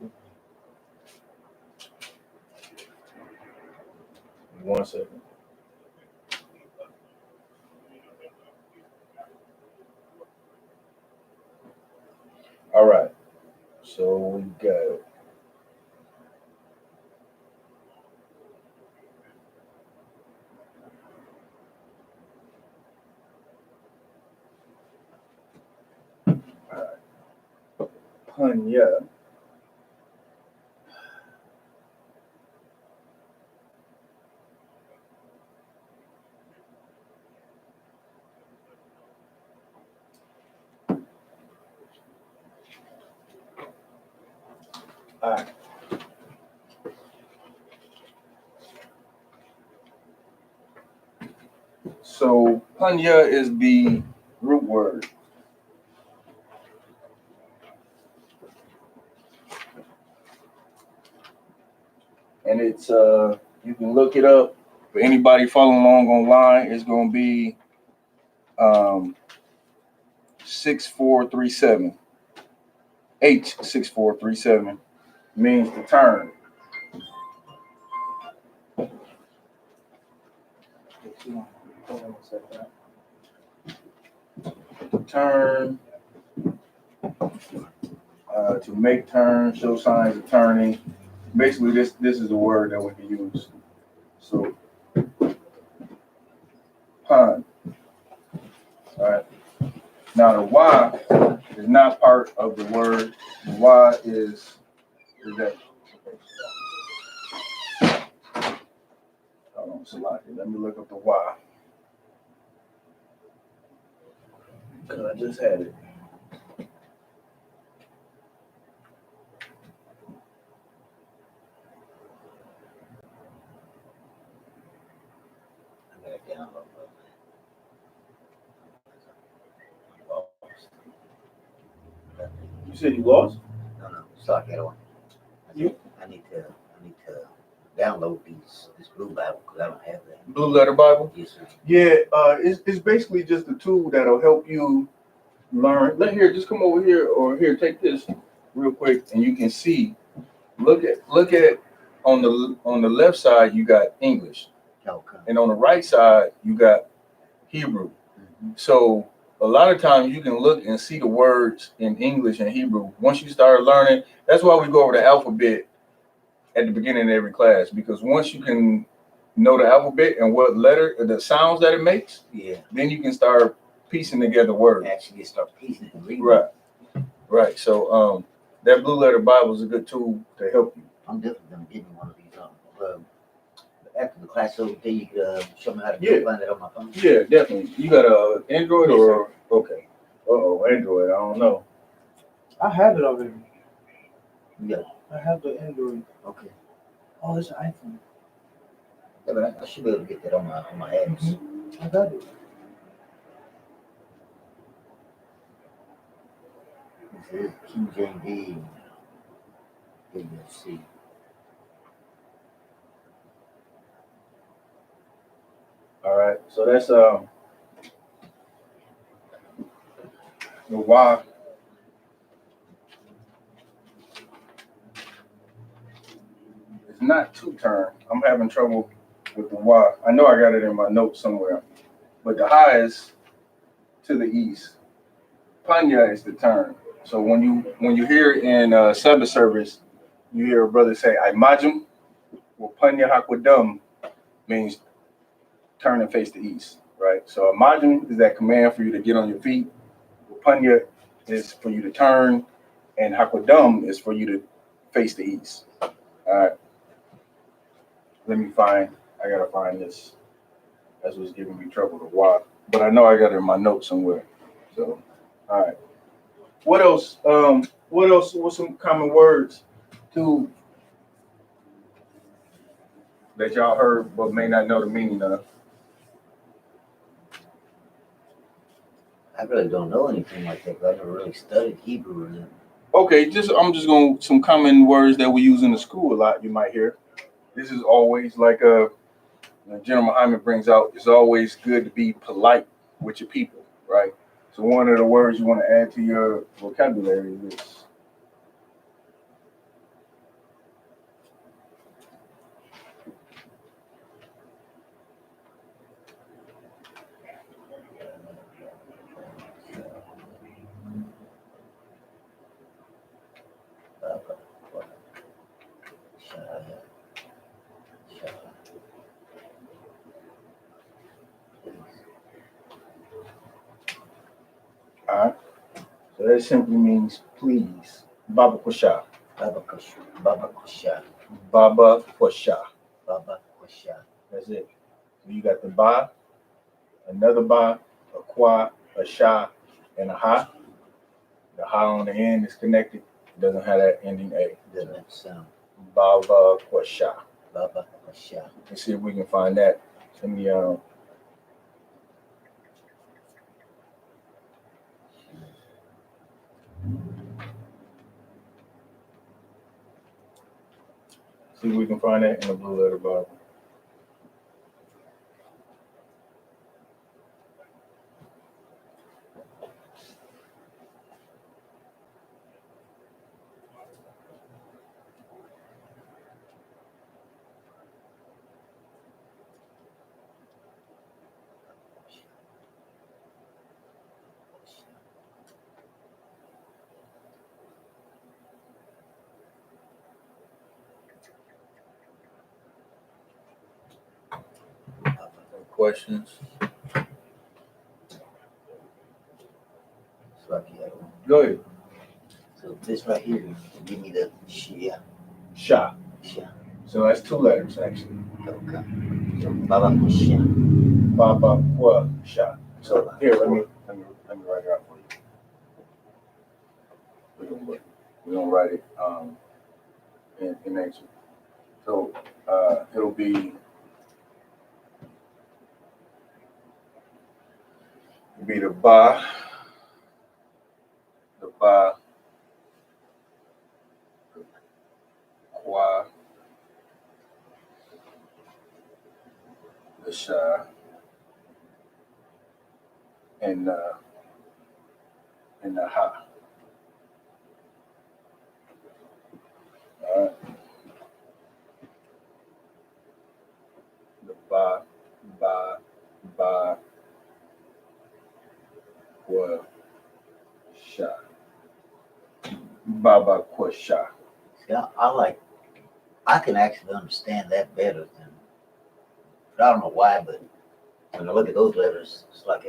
1 second. All right. So we got Panya. All right. So Panya is the root word. And it's you can look it up. For anybody following along online, it's gonna be 6437. H6437 means to turn. To turn, to make turn, show signs of turning. Basically, this is the word that we can use. So, pun. All right. Now the Y is not part of the word. The Y is that. Hold on, Salaki. Let me look up the Y. Because I just had it. I got it down low. You said you lost? No, sorry, I don't. I need to download this blue Bible because I don't have that. Blue Letter Bible? Yes, sir. Yeah, it's basically just a tool that'll help you learn. Just come over here, or here, take this real quick, and you can see. Look at on the left side you got English, Okay. and on the right side you got Hebrew. Mm-hmm. So a lot of times you can look and see the words in English and Hebrew. Once you start learning, that's why we go over the alphabet at the beginning of every class, because once you can know the alphabet and what letter, the sounds that it makes, Yeah. then you can start piecing together words. Actually start piecing and reading. Right. So that Blue Letter Bible is a good tool to help you. I'm definitely gonna get me one of these. After the class over there, you could show me how to find it on my phone. Yeah, definitely. You got a Android or okay? Android. I don't know. I have it already. Yeah. I have the Android. Okay. Oh, it's an iPhone. Yeah, but I should be able to get that on my apps. Mm-hmm. I got it. This is QJD. see. All right. So that's the Y. It's not two turn. I'm having trouble with the Y. I know I got it in my notes somewhere, but the high is to the east. Panya is the turn. So when you hear in Sabbath service, you hear a brother say "Imajim," well, Panya Hakwadam means turn and face the east, right? So Imajim is that command for you to get on your feet. Panya is for you to turn, and Hakwadam is for you to face the east. All right. I gotta find this. That's what's giving me trouble to watch. But I know I got it in my notes somewhere. So, all right. What else? What's some common words too that y'all heard but may not know the meaning of? I really don't know anything like that, but I never really studied Hebrew or nothing. Okay, I'm just going some common words that we use in the school a lot. You might hear. This is always like General Muhammad brings out. It's always good to be polite with your people, right? So one of the words you want to add to your vocabulary is this. All right. So that simply means please. Baba Kusha. Baba Kusha. Baba Kusha. Baba Kusha. Baba Kusha. That's it. So you got the ba, another ba, a qua, a sha, and a ha. The ha on the end is connected. It doesn't have that ending a. Doesn't sound. Baba Kusha. Baba Kusha. Let's see if we can find that in the see if we can find that in the Blue Letter Bible. Questions? Go ahead. So this right here, give me the Shia. Sha. Shia. So that's two letters actually. Okay. So Baba Kusha. Baba Kusha. So here, let me write it out for you. We're gonna write it in ancient. So it'll be the ba, the qua, the sha, and the ha. All right. The ba, qua, sha. Baba qua sha. See, I can actually understand that better than, but I don't know why, but when I look at those letters, it's like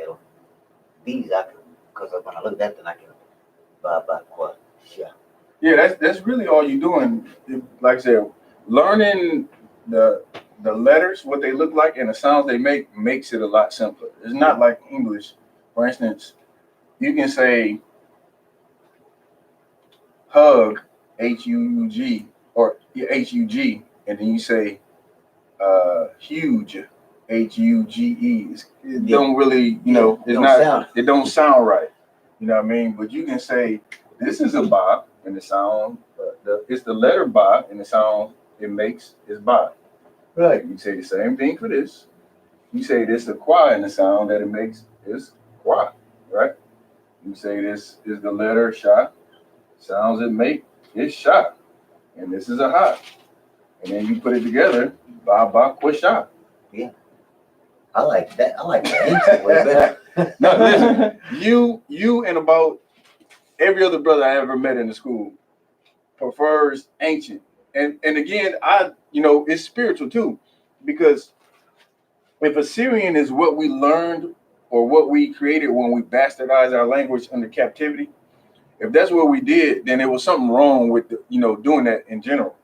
these I can, because when I look at that, then I can, Baba Kusha. Yeah, that's really all you're doing. Like I said, learning the letters, what they look like, and the sounds they make makes it a lot simpler. It's not like English. For instance, you can say hug, H-U-U-G, or H-U-G, and then you say huge, H-U-G-E. It don't really, it don't sound right. You know what I mean? But you can say, this is a ba, and the sound, it's the letter ba, and the sound it makes is ba. Right. You say the same thing for this. You say this is a qua, and the sound that it makes is qua, right? You say this is the letter sha, sounds it make is sha, and this is a ha. And then you put it together, ba ba qua sha. Yeah. I like that. I like the ancient way better. No, listen, you and about every other brother I ever met in the school prefers ancient. And again, it's spiritual too. Because if Assyrian is what we learned or what we created when we bastardized our language under captivity, if that's what we did, then there was something wrong with doing that in general.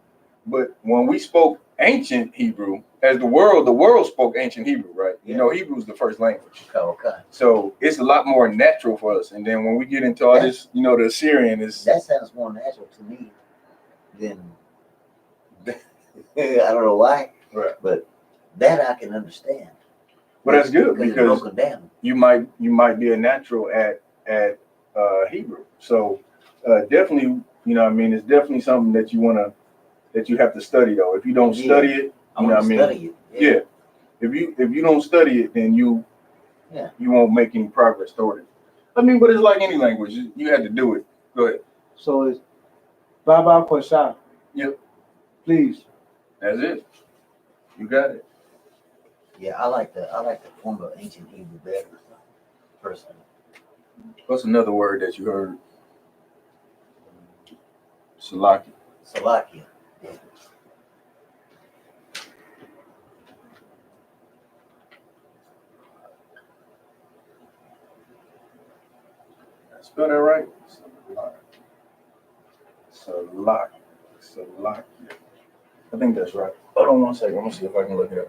But when we spoke ancient Hebrew, as the world spoke ancient Hebrew, right? Yeah. Hebrew is the first language. Okay. So it's a lot more natural for us. And then when we get into all this, the Assyrian is. That sounds more natural to me than, I don't know why, Right. but that I can understand. But that's good it's because broken down. you might be a natural at Hebrew. So definitely, you know what I mean, it's definitely something that you have to study though. If you don't study it, I you know want what to I mean? study it. Yeah. If you don't study it, then you won't make any progress toward it. I mean, but it's like any language. You have to do it. Go ahead. So it's Baba Kwasha. Yep. Please. That's it. You got it. Yeah, I like the form of ancient Hebrew better, personally. What's another word that you heard? Salaki. Salakia. Spell that right? Salaki. I think that's right. Hold on one second. Let me see if I can look it up.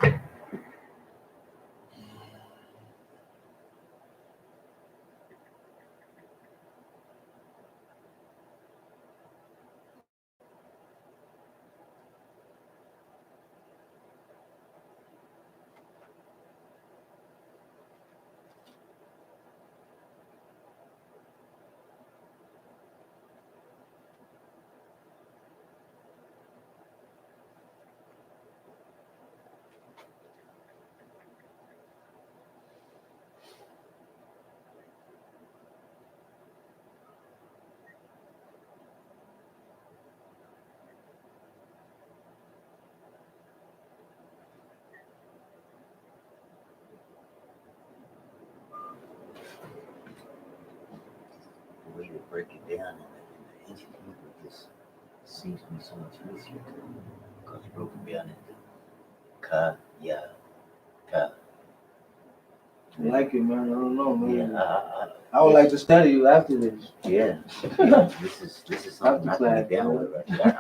The way to break it down in the ancient Hebrew just seems to be so much easier because it's broken down into ka, ya, ka. I like it, man. I don't know, man. Yeah, I would like to study you after this. yeah. This is something I After can get class, down man. with right there.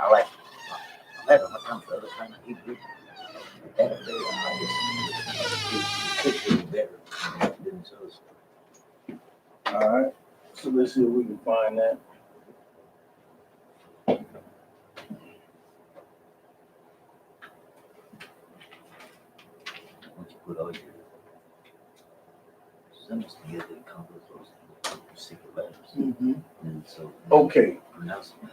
I'm having a hard time with other kind of Hebrew. That up there, I just it could be better than so. All right. So let's see if we can find that. Once you put all your symbols together, it comes with those secret letters. Mm-hmm. And so Okay. pronounce them.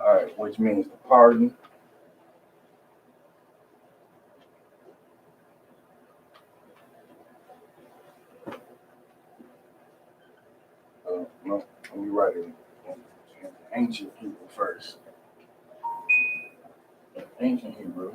All right, which means the pardon. No, let me write it in ancient Hebrew first. Ancient Hebrew.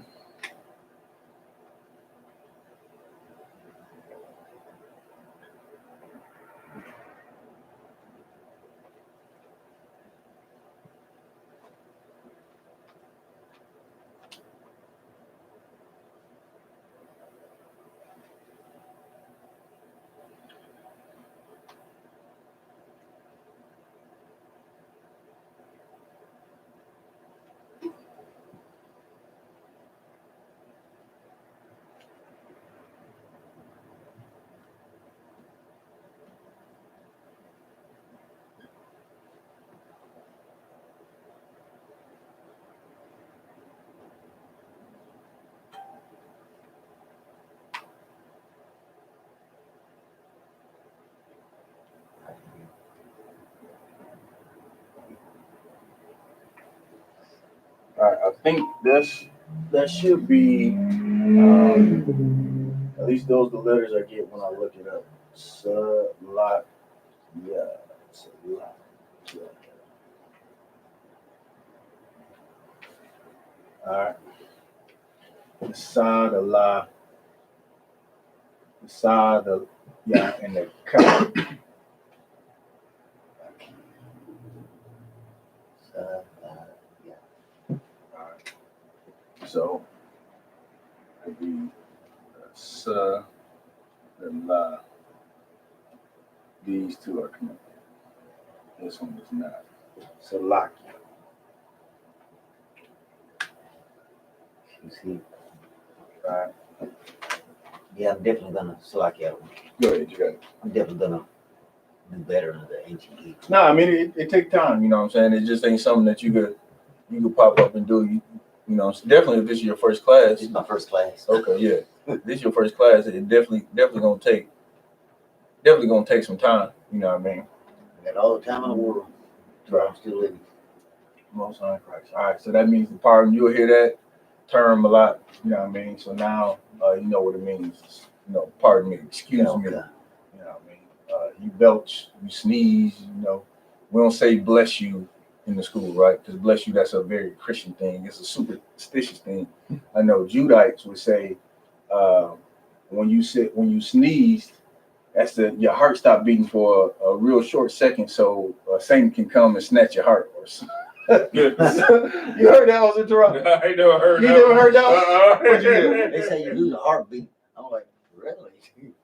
All right, I think that should be at least those the letters I get when I look it up. Salak, yeah, Salak. All right, the sa, the la, the sa, the yeah, and the ka. Yeah. All right, so it'd be the sa, the la. These two are connected. This one is not. Salak. You see, Right. Yeah, I'm definitely gonna select it. Go ahead, you got it. I'm definitely gonna do better in the ancient Hebrew. No, I mean it takes time, you know what I'm saying? It just ain't something that you could pop up and do. You know, definitely if this is your first class. This is my first class. Okay, yeah. This is your first class, it definitely gonna take some time, you know what I mean? I got all the time in the world. Right. I'm still living. Most High Christ. All right, so that means the pardon. You'll hear that term a lot, you know what I mean? So now you know what it means. You know, pardon me, excuse me. Okay. You know what I mean? You belch, you sneeze, you know. We don't say bless you in the school, right? Because bless you, that's a very Christian thing. It's a superstitious thing. I know Judites would say when you sneezed, that's your heart stopped beating for a real short second, so Satan can come and snatch your heart. Or something. You heard that was interrupted. I ain't never heard You that. never heard that one? What'd you hear? They say you lose a heartbeat. I'm like, really?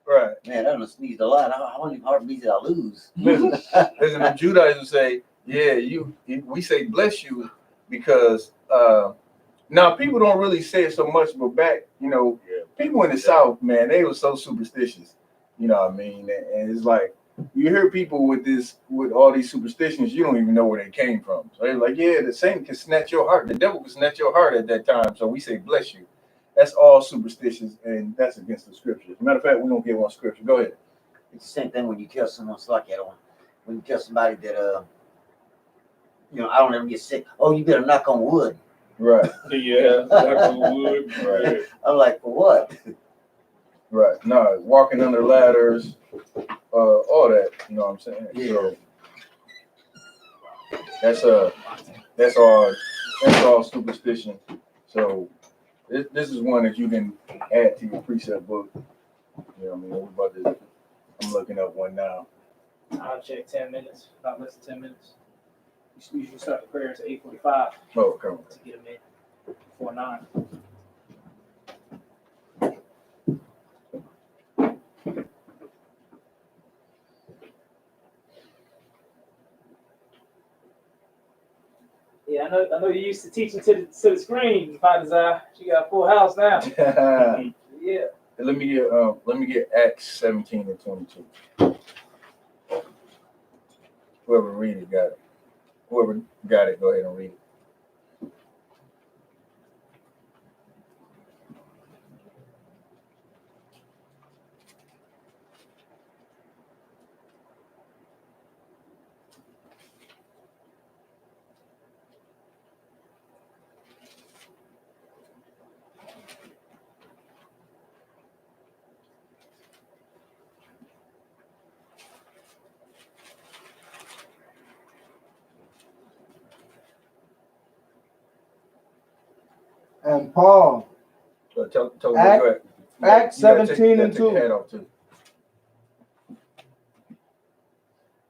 Right. Man, I done sneezed a lot. How many heartbeats did I lose? Listen, the Judites will say, yeah, we say bless you because now people don't really say it so much, but back, you know, people in the South, man, they were so superstitious. You know what I mean? And it's like you hear people with all these superstitions, you don't even know where they came from. So they're like, yeah, the Satan can snatch your heart, the devil can snatch your heart at that time. So we say bless you. That's all superstitious, and that's against the scriptures. Matter of fact, we don't get one scripture. Go ahead. It's the same thing when you tell someone, it's like, when you tell somebody that, I don't ever get sick. Oh, you better knock on wood. Right. Yeah, knock on wood. Right. I'm like, for what? Right. No, walking under ladders, all that. You know what I'm saying? Yeah. So that's all superstition. So this is one that you can add to your precept book. You know what I mean? I'm looking up one now. I'll check 10 minutes, not less than 10 minutes. You usually start the prayers at 8:45 Oh, come on. to get them in before 9. Yeah, I know you're used to teaching to the screen, Qadash. You got a full house now. Yeah. Let me get Acts 17 and 22. Whoever read it got it. Whoever got it, go ahead and read it. And Paul, Tell me Act- where you at. Acts You gotta 17 and take 2. your hat off too.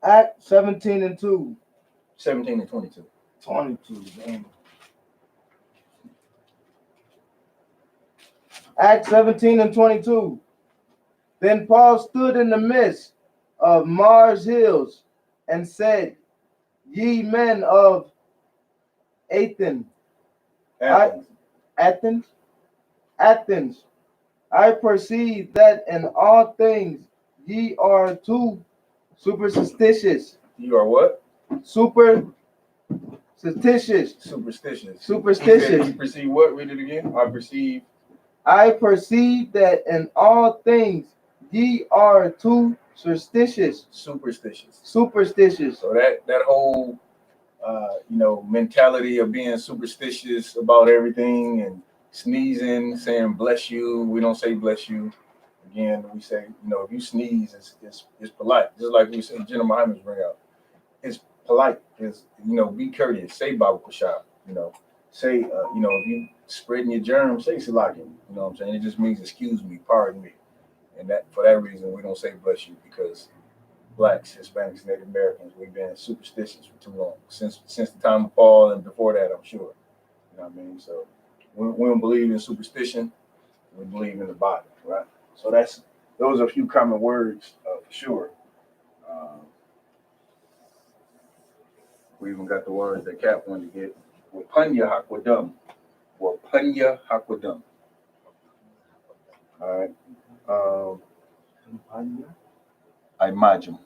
Acts 17 and 2. 17 and 22. 22, man. Acts 17 and 22. Then Paul stood in the midst of Mars Hills and said, Ye men of Athens, Athens, I perceive that in all things ye are too superstitious. You are what? Superstitious. Superstitious. Superstitious. You perceive what? Read it again. I perceive that in all things ye are too superstitious. Superstitious. Superstitious. So that whole mentality of being superstitious about everything and sneezing, saying bless you. We don't say bless you. Again, we say, if you sneeze, it's polite. Just like we said, GEN.YAHANNA bring out. It's polite. Be courteous. Say Babu Kashab. Say, if you spreading your germs, say Salakim. You know what I'm saying? It just means excuse me, pardon me. And that for that reason, we don't say bless you because Blacks, Hispanics, Native Americans, we've been superstitious for too long. Since the time of Paul and before that, I'm sure. You know what I mean? So we don't believe in superstition. We believe in the Bible, right? So those are a few common words for sure. We even got the words that Cap wanted to get. Wapanya Hakwadum. Wapanya Hakwadum. All right. I imagine.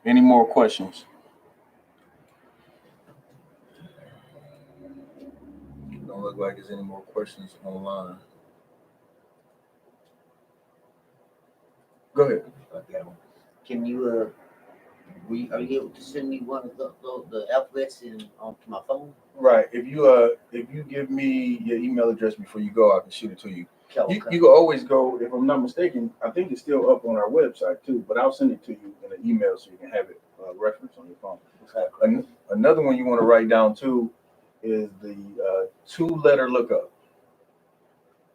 Any more questions? Don't look like there's any more questions online. Go ahead. Can you are you able to send me one of the alphabets onto my phone? Right. If you give me your email address before you go, I can shoot it to you. Okay. You can always go, if I'm not mistaken, I think it's still up on our website too, but I'll send it to you in an email so you can have it reference on your phone. Another one you want to write down too is the two-letter lookup.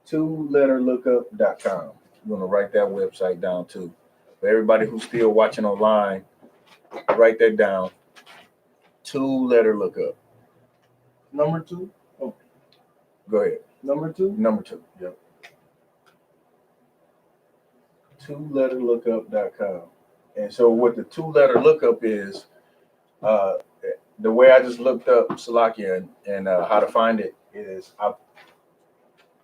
Two-letterlookup.com. You want to write that website down too. For everybody who's still watching online, write that down. Two-letter lookup. Number 2. Oh, Go ahead. number 2. Number 2. Yep. Two-letterlookup.com. And so what the two-letter lookup is, the way I just looked up Salakia and how to find it is I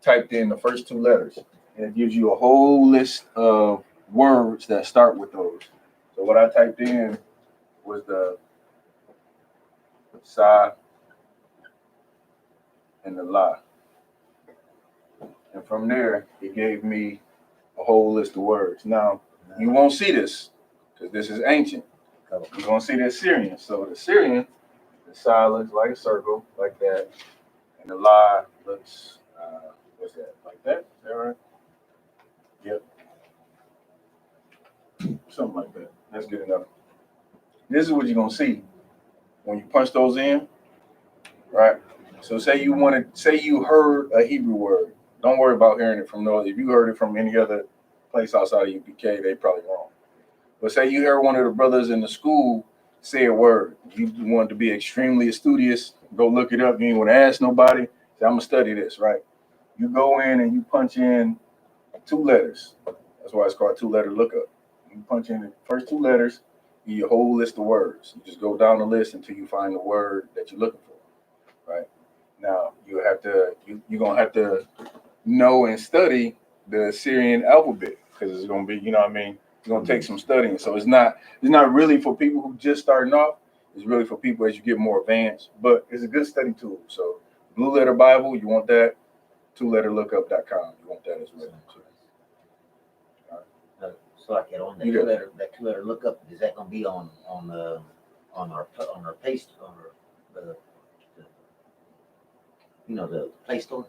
typed in the first 2 letters, and it gives you a whole list of words that start with those. So what I typed in was the Sa and the La. And from there, it gave me a whole list of words. Now, you won't see this because this is ancient. You're going to see the Assyrian. So the Assyrian, the Sa looks like a circle, like that. And the La looks, what's that, like that? Is that right? Yep. Something like that. That's good enough. This is what you're going to see when you punch those in, right? So say you heard a Hebrew word. Don't worry about hearing it from those. If you heard it from any other place outside of UPK, they probably wrong. But say you heard one of the brothers in the school say a word. You want to be extremely studious, go look it up. You ain't want to ask nobody. Say, I'm going to study this, right? You go in and you punch in 2 letters. That's why it's called two-letter lookup. You punch in the first 2 letters, your whole list of words. You just go down the list until you find the word that you're looking for, right? Now, you're going to have to know and study the Syrian alphabet because it's going to be, you know what I mean? It's going to take some studying. So it's not really for people who just starting off. It's really for people as you get more advanced, but it's a good study tool. So Blue Letter Bible, you want that. Two-letterlookup.com. You want that as well. So I get on that two-letter lookup. Is that going to be on our paste on the the Play Store?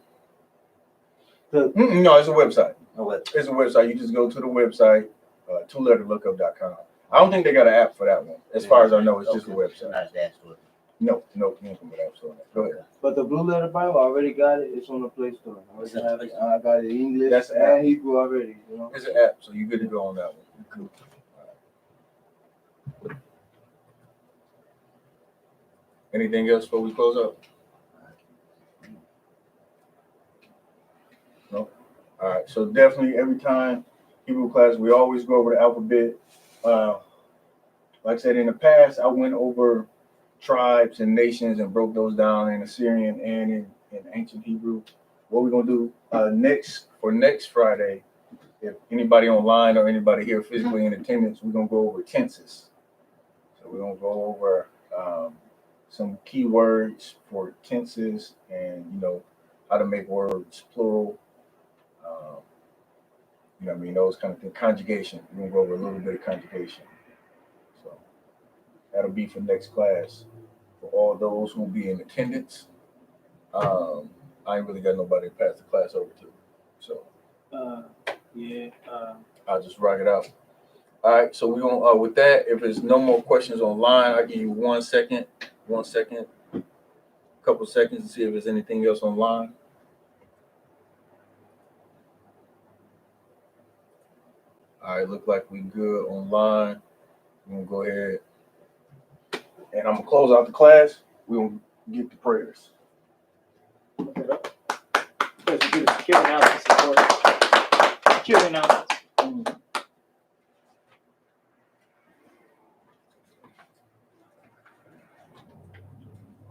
No, it's a website. No, It's a website. You just go to the website, two-letterlookup.com. I don't think they got an app for that one. As far as I know, it's just a website. Not the App Store. No, you ain't gonna get an app store. Go ahead. But the Blue Letter Bible, I already got it. It's on the Play Store. I got it in English That's and Hebrew already. You know? It's an app, so you're good to go on that one. Cool. Anything else before we close up? No. All right. So definitely every time Hebrew class, we always go over the alphabet. Like I said, in the past, I went over tribes and nations and broke those down in Assyrian and in ancient Hebrew. What we're gonna do next Friday, if anybody online or anybody here physically in attendance, we're gonna go over tenses. So we're gonna go over some key words for tenses and how to make words plural. Those kind of things. Conjugation. We're gonna go over a little bit of conjugation. So that'll be for next class. For all those who will be in attendance. I ain't really got nobody to pass the class over to. So I'll just rock it out. All right, so we're gonna with that, if there's no more questions online, I'll give you 1 second, a couple seconds to see if there's anything else online. All right, look like we good online. We're gonna go ahead and I'm gonna close out the class. We're gonna get the prayers. Because you do the security analysis, of course. Security analysis.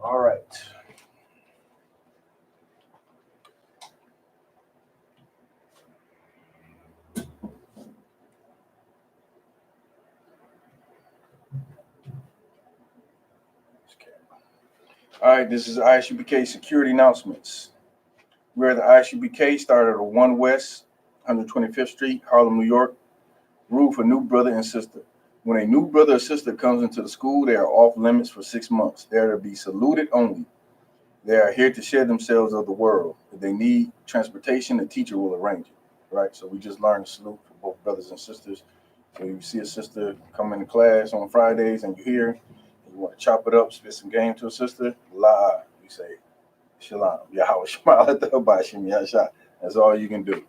All right. All right, this is I.S.U.P.K security announcements. We're at the I.S.U.P.K, started at 1 West, 125th Street, Harlem, New York. Rule for new brother and sister. When a new brother or sister comes into the school, they are off limits for 6 months. They are to be saluted only. They are here to share themselves of the world. If they need transportation, the teacher will arrange it. Right? So we just learned to salute for both brothers and sisters. So if you see a sister come into class on Fridays and you're here, and you want to chop it up, spit some game to a sister, la, you say, Shalom. Yahweh Shema by Shem Yasha. That's all you can do.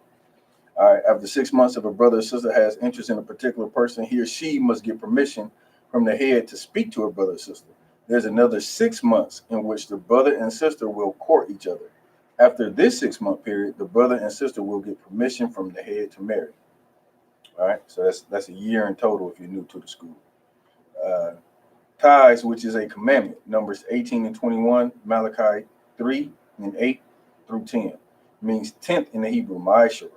All right. After 6 months, if a brother or sister has interest in a particular person, he or she must get permission from the head to speak to her brother or sister. There's another 6 months in which the brother and sister will court each other. After this 6 month period, the brother and sister will get permission from the head to marry. All right. So that's a year in total if you're new to the school. Tithes, which is a commandment, Numbers 18 and 21, Malachi 3 and 8 through 10, means 10th in the Hebrew, ma'ashara.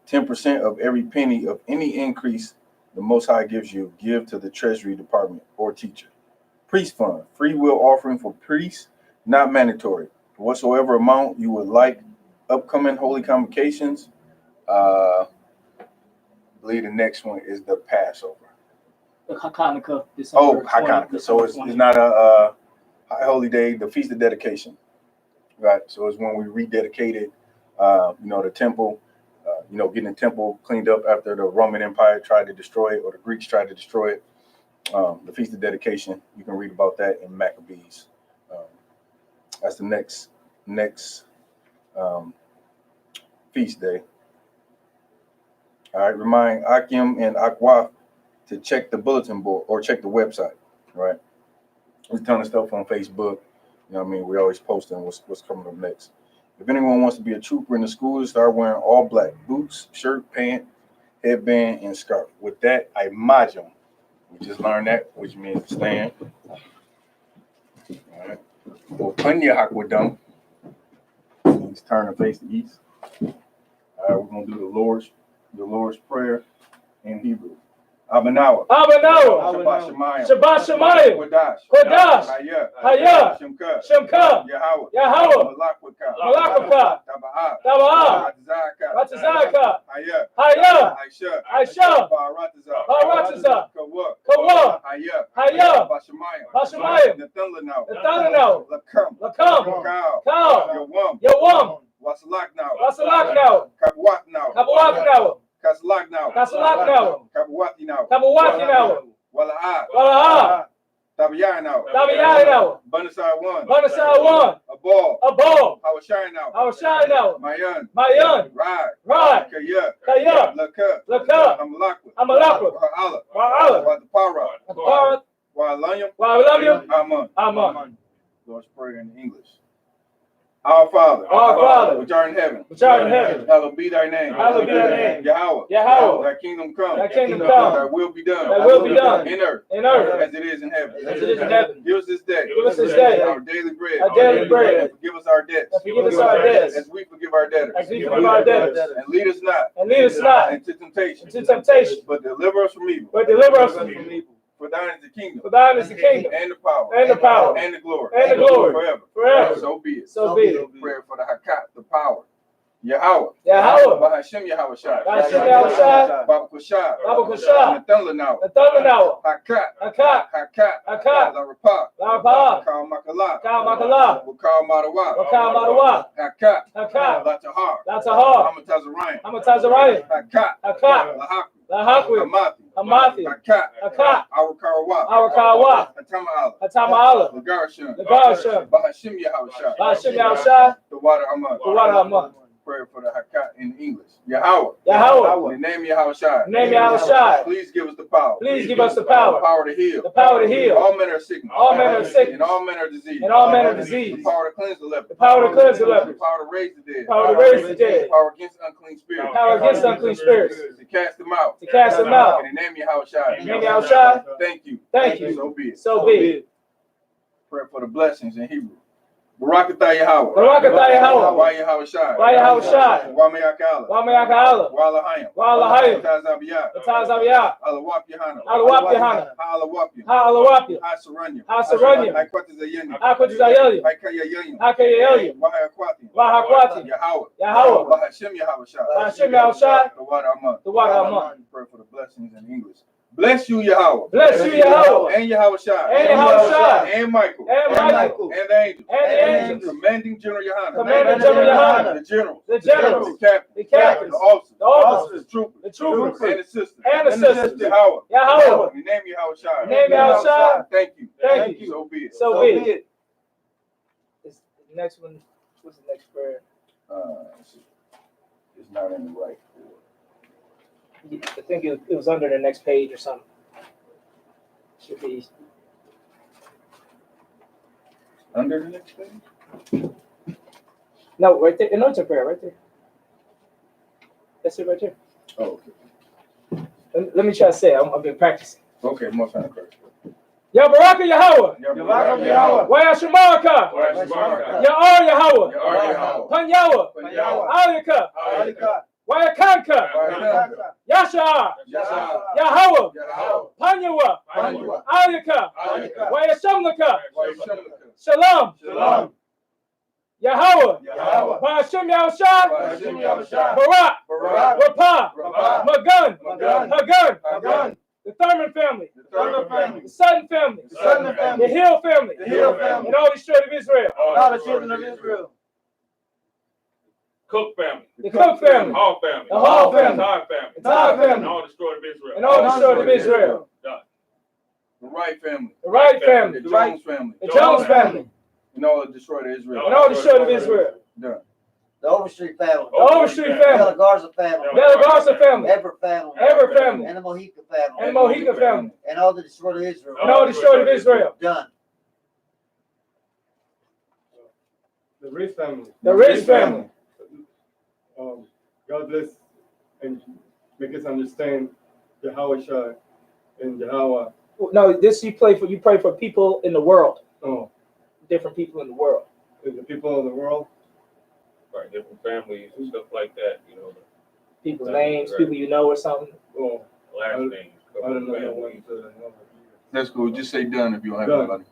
10% of every penny of any increase the Most High gives you, give to the Treasury Department or teacher. Priest fund, free will offering for priests, not mandatory. Whatsoever amount you would like, upcoming holy convocations. I believe the next one is the Passover. The Hanukkah. Oh, Hanukkah. So it's not a high holy day, the Feast of Dedication. Right. So it's when we rededicated, the temple. Getting the temple cleaned up after the Roman Empire tried to destroy it, or the Greeks tried to destroy it. The Feast of Dedication, you can read about that in Maccabees. That's the next feast day. All right, remind Akim and Akwaf to check the bulletin board or check the website. Right, there's a ton of stuff on Facebook. We always posting what's coming up next. If anyone wants to be a trooper in the school, start wearing all black boots, shirt, pant, headband, and scarf. With that, I majum. We just learned that, which means stand. All right. Well, Punya Hakwadum means turn and face the east. All right, we're gonna do the Lord's Prayer in Hebrew. Abanawa. Shabbat Shemayim. Shabbat Shemayim. Qadash. Qadash. Hayah. Shemka. Yahweh. Malakwaka. Taba'ah. Ratazaka. Hayah. I.S.U.P.K. Baratiza. Kawa. Hayah. Bashamayim. Nathanael. Lakam. Kal. Yawam. Wasalak now. Kabwat now. Kasalak now. Kabwati now. Wala'ah. Tabiyah now. Banasai one. A ball. Hawashai now. Mayan. Ride. Kaya. Laka. Amalakwa. Wa'ala. Wa'alayim. Aman. Lord's Prayer in English. Our Father, which art in heaven, hallowed be thy name. Yahweh, thy kingdom come. Thy will be done. In earth, as it is in heaven. Give us this day our daily bread. And forgive us our debts. As we forgive our debtors. And lead us not into temptation. But deliver us from evil. For thine is the kingdom. And the power. And the glory. Forever. So be it. Prayer for the Hakat, the power. Yahweh. Bahashem Yahweh Shai. Baba Kushai. Nathanael. Hakat. Larapah. Kal Makala. Wakal Madawa. Hakat. Latahar. Amatazariah. Hakat. Lahakwi. Hamathi. Hakat. Awakawa. Atama'ala. Lagarasham. Bahashim Yahushua. The water Amah. Prayer for the Hakat in English. Yahweh. In the name Yahushua. Please give us the power. The power to heal. All manner of sickness. And all manner of disease. The power to cleanse the leper. The power to raise the dead. The power against unclean spirits. To cast them out. In the name Yahushua. Thank you. So be it. Prayer for the blessings in Hebrew. Barakatah Yahweh. Barakatah Yahweh. Why Yahweh Shai. Why Yahweh Shai. Why Mayakala. Why Mayakala. Why Lahayim. Why Lahayim. Tazabiyah. Tazabiyah. Alawap Yohanna. Alawap Yohanna. Alawapim. Alawapim. Hasaranyam. Hasaranyam. Hakwatazayanyam. Hakwatazayanyam. Haykayayanyam. Hakayayanyam. Wahakwatim. Wahakwatim. Yahweh. Yahweh. Bahashem Yahweh Shai. Bahashem Yahweh Shai. The water Amon. The water Amon. Pray for the blessings in English. Bless you, Yahweh. Bless you, Yahweh. And Yahweh Shai. And Yahweh Shai. And Michael. And Michael. And the angels. And the angels. Commanding General Yohanna. Commanding General Yohanna. The generals. The generals. The captains. The captains. The officers. The officers. The troopers. The troopers. And the sisters. And the sisters. Yahweh. Yahweh. In the name of Yahweh Shai. In the name of Yahweh Shai. Thank you. Thank you. So be it. So be it. This next one. What's the next prayer? It's not in the right. I think it was under the next page or something. Should be. Under the next page? No, right there. No, it's a prayer right there. That's it right there. Oh, okay. Let me try to say it. I've been practicing. Okay, most time first. Ya Baraka Yahweh. Yahweh. Wa Yashmaraka. Ya Ar Yahweh. Pan Yahweh. Alika. Wa Yakanka. Yashar. Yahweh. Pan Yahweh. Alika. Wa Yashamlaka. Shalom. Yahweh. Bahashem Yahushua. Barak. Rapah. Magun. Hagun. The Thurman family. The Sutton family. The Hill family. And all the children of Israel. All the children of Israel. Cook family. The Cook family. Hall family. The Hall family. Todd family. The Todd family. And all the children of Israel. And all the children of Israel. Done. The Wright family. The Wright family. The Jones family. The Jones family. And all the destroyed Israel. And all the children of Israel. Done. The Overstreet family. The Overstreet The family. Garza family. The Garza family. Ever family. Ever family. And the Mohica family. And the Mohica family. And all the destroyed Israel. And all the children of Israel. Done. The Riz family. The Riz family. God bless and make us understand Yahweh Shai and Yahweh. No, this you pray for people in the world. Oh, Different people in the world. the people of the world. Right, different families and stuff like that, you know, People's names, people you know or something. Oh, the last names. I don't know that Families. one. That's cool. Just say done if you don't have Done. anybody.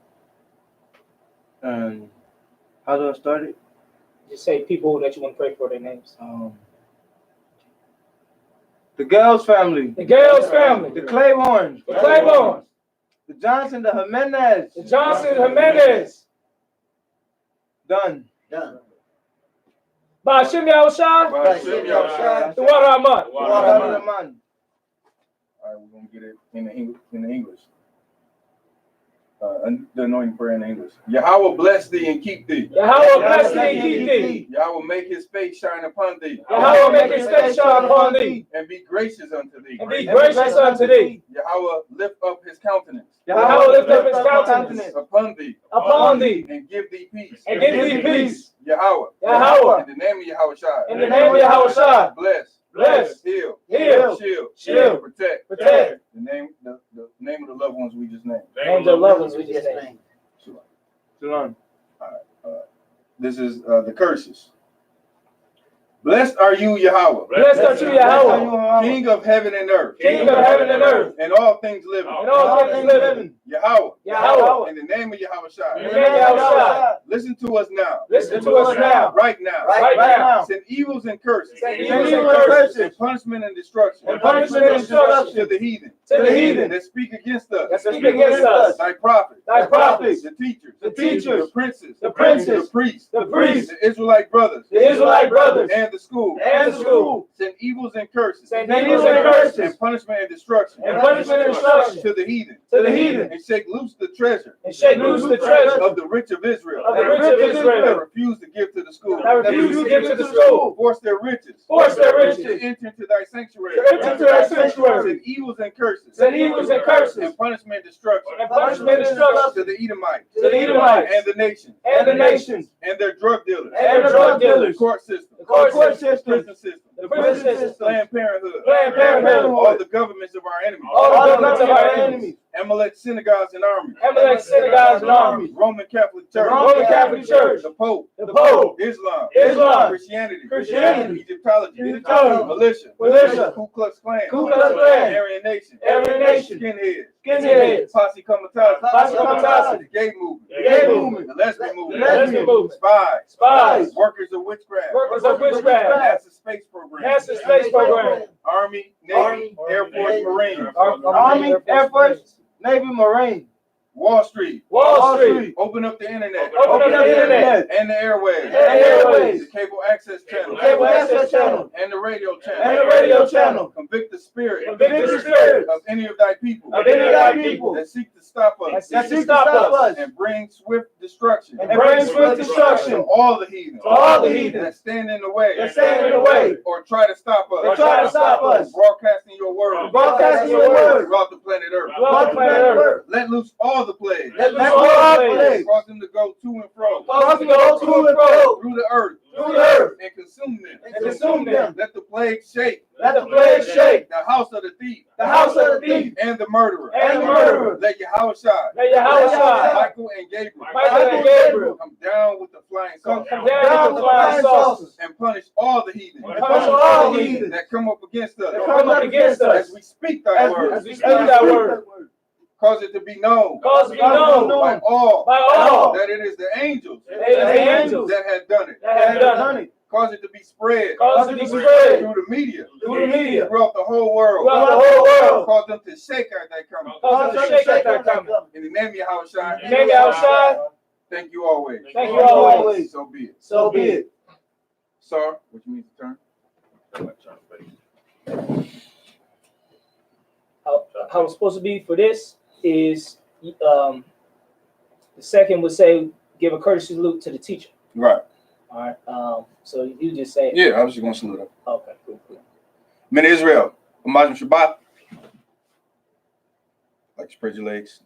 And how do I start it? Just say people that you want to pray for their names. The Gales family. The Gales family. The Claibornes. The Claibornes. The Johnson, the Jimenez. The Johnson Jimenez. Done. Done. Bahashem Yahushua. Bahashem Yahushua. The water Amon. Water the man. All right, we're gonna get it in the English. The anointing prayer in English. Yahweh bless thee and keep thee. Yahweh bless thee and keep thee. Yahweh make his face shine upon thee. Yahweh make his face shine upon thee. And be gracious unto thee. And be gracious unto thee. Yahweh lift up his countenance Yahweh lift up his countenance upon thee. upon thee. And give thee peace. And give thee peace. Yahweh. Yahweh. In the name of Yahweh Shai. In the name of Yahushua. Bless. Heal. Heal. Shield. Protect. Protect. The name of the loved ones we just named. Names of loved ones we just named. Shalom. This is the curses. Blessed are you, Yahweh. Blessed are you, Yahweh. King of heaven and earth. King of heaven and earth. And all things living. And all things living. Yahweh. Yahweh. In the name of Yahweh Shai. In the name of Yahushua. Listen to us now. Listen to us now. Right now. Right now. Send evils and curses. Send evils and curses. And punishment and destruction. And punishment and destruction. To the heathen. To the heathen. That speak against us. That speak against us. Thy prophets. Thy prophets. The teachers. The teachers. The princes. The princes. The priests. The priests. The Israelite brothers. The Israelite brothers. And the school. And the school. Send evils and curses. Send evils and curses. And punishment and destruction. And punishment and destruction. To the heathen. To the heathen. And shake loose the treasure. And shake loose the treasure. Of the rich of Israel. Of the rich of Israel. That refuse to give to the school. That refuse to give to the school. Force their riches. Force their riches. To enter into thy sanctuary. To enter into thy sanctuary. Send evils and curses. Send evils and curses. And punishment and destruction. And punishment and destruction. To the Edomites. To the Edomites. And the nations. And the nations. And their drug dealers. And their drug dealers. The court system. The court system. Prison system. The prison system. Planned Parenthood. Planned Parenthood. All the governments of our enemies. All the governments of our enemies. Amalek synagogues and armies. Amalek synagogues and armies. Roman Catholic Church. Roman Catholic Church. The Pope. The Pope. Islam. Islam. Christianity. Christianity. Egyptology. Egyptology. Militia. Militia. Ku Klux Klan. Ku Klux Klan. Aryan Nation. Aryan Nation. Skinheads. Skinheads. Posse Comitatus. Posse Comitatus. The gay movement. The gay movement. The lesbian movement. The lesbian movement. Spies. Spies. Workers of witchcraft. Workers of witchcraft. NASA space program. NASA space program. Army, Navy, Air Force, Marines. Army, Air Force, Navy, Marine. Wall Street. Wall Street. Open up the internet. Open up the internet. And the airwaves. And the airwaves. The cable access channel. Cable access channel. And the radio channel. And the radio channel. Convict the spirit. Convict the spirit of any of thy people. of any of thy people that seek to stop us. that seek to stop us And bring swift destruction. and bring swift To destruction all the heathens. to all the heathens that stand in the way. that stand in the way Or try to stop us. or try to stop us Broadcasting your word. broadcasting your word Throughout the planet Earth. throughout the planet Earth. Let loose all the plagues. Let loose all the plagues. Cause them to go to and fro. Cause them to go to and fro Through the earth. through the earth And consume them. and consume them. Let the plague shake. Let the plague shake The house of the thief. the house of the thief And the murderer. and the murderer. Let Yahushua. Let Yahushua, Michael and Gabriel. Michael and Gabriel Come down with the flying saucers. come down with the flying saucers And punish all the heathens. and punish all the heathens That come up against us. that come up against us As we speak thy word. as we speak thy word. Cause it to be known. Cause it to be known By all. by all That it is the angels. that it is the angels That had done it. that have done it. Cause it to be spread. Cause it to be spread Through the media. through the media Throughout the whole world. throughout the whole world. Cause them to shake as they come. Cause them to shake at their coming. In the name of Yahushua. In the name of Yahushua. Thank you always. Thank you always. So be it. So be it. Sir, what you need to turn? How it's supposed to be for this is the second would say give a courtesy salute to the teacher. Right. All right. So you just say it. Yeah, I was just gonna salute him. Okay. Cool. Men of Israel, Imagine Shabbat. Like spread your legs.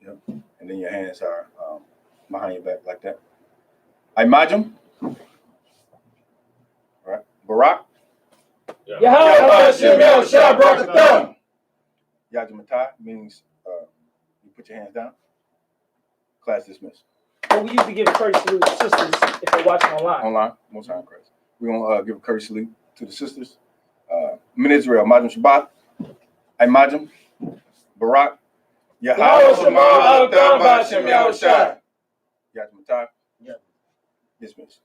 Yep. And then your hands are behind your back like that. Imagine. Right. Barak. Yahweh Yajamatai means you put your hands down. Class dismissed. Well, we usually give a courtesy salute to sisters if they're watching online. Online, most time Christ. We're gonna give a courtesy salute to the sisters. Men of Israel, Imagine Shabbat. Imagine. Barak. Yahweh Shema B'Shem Yahushua. Yajamatai. Dismissed.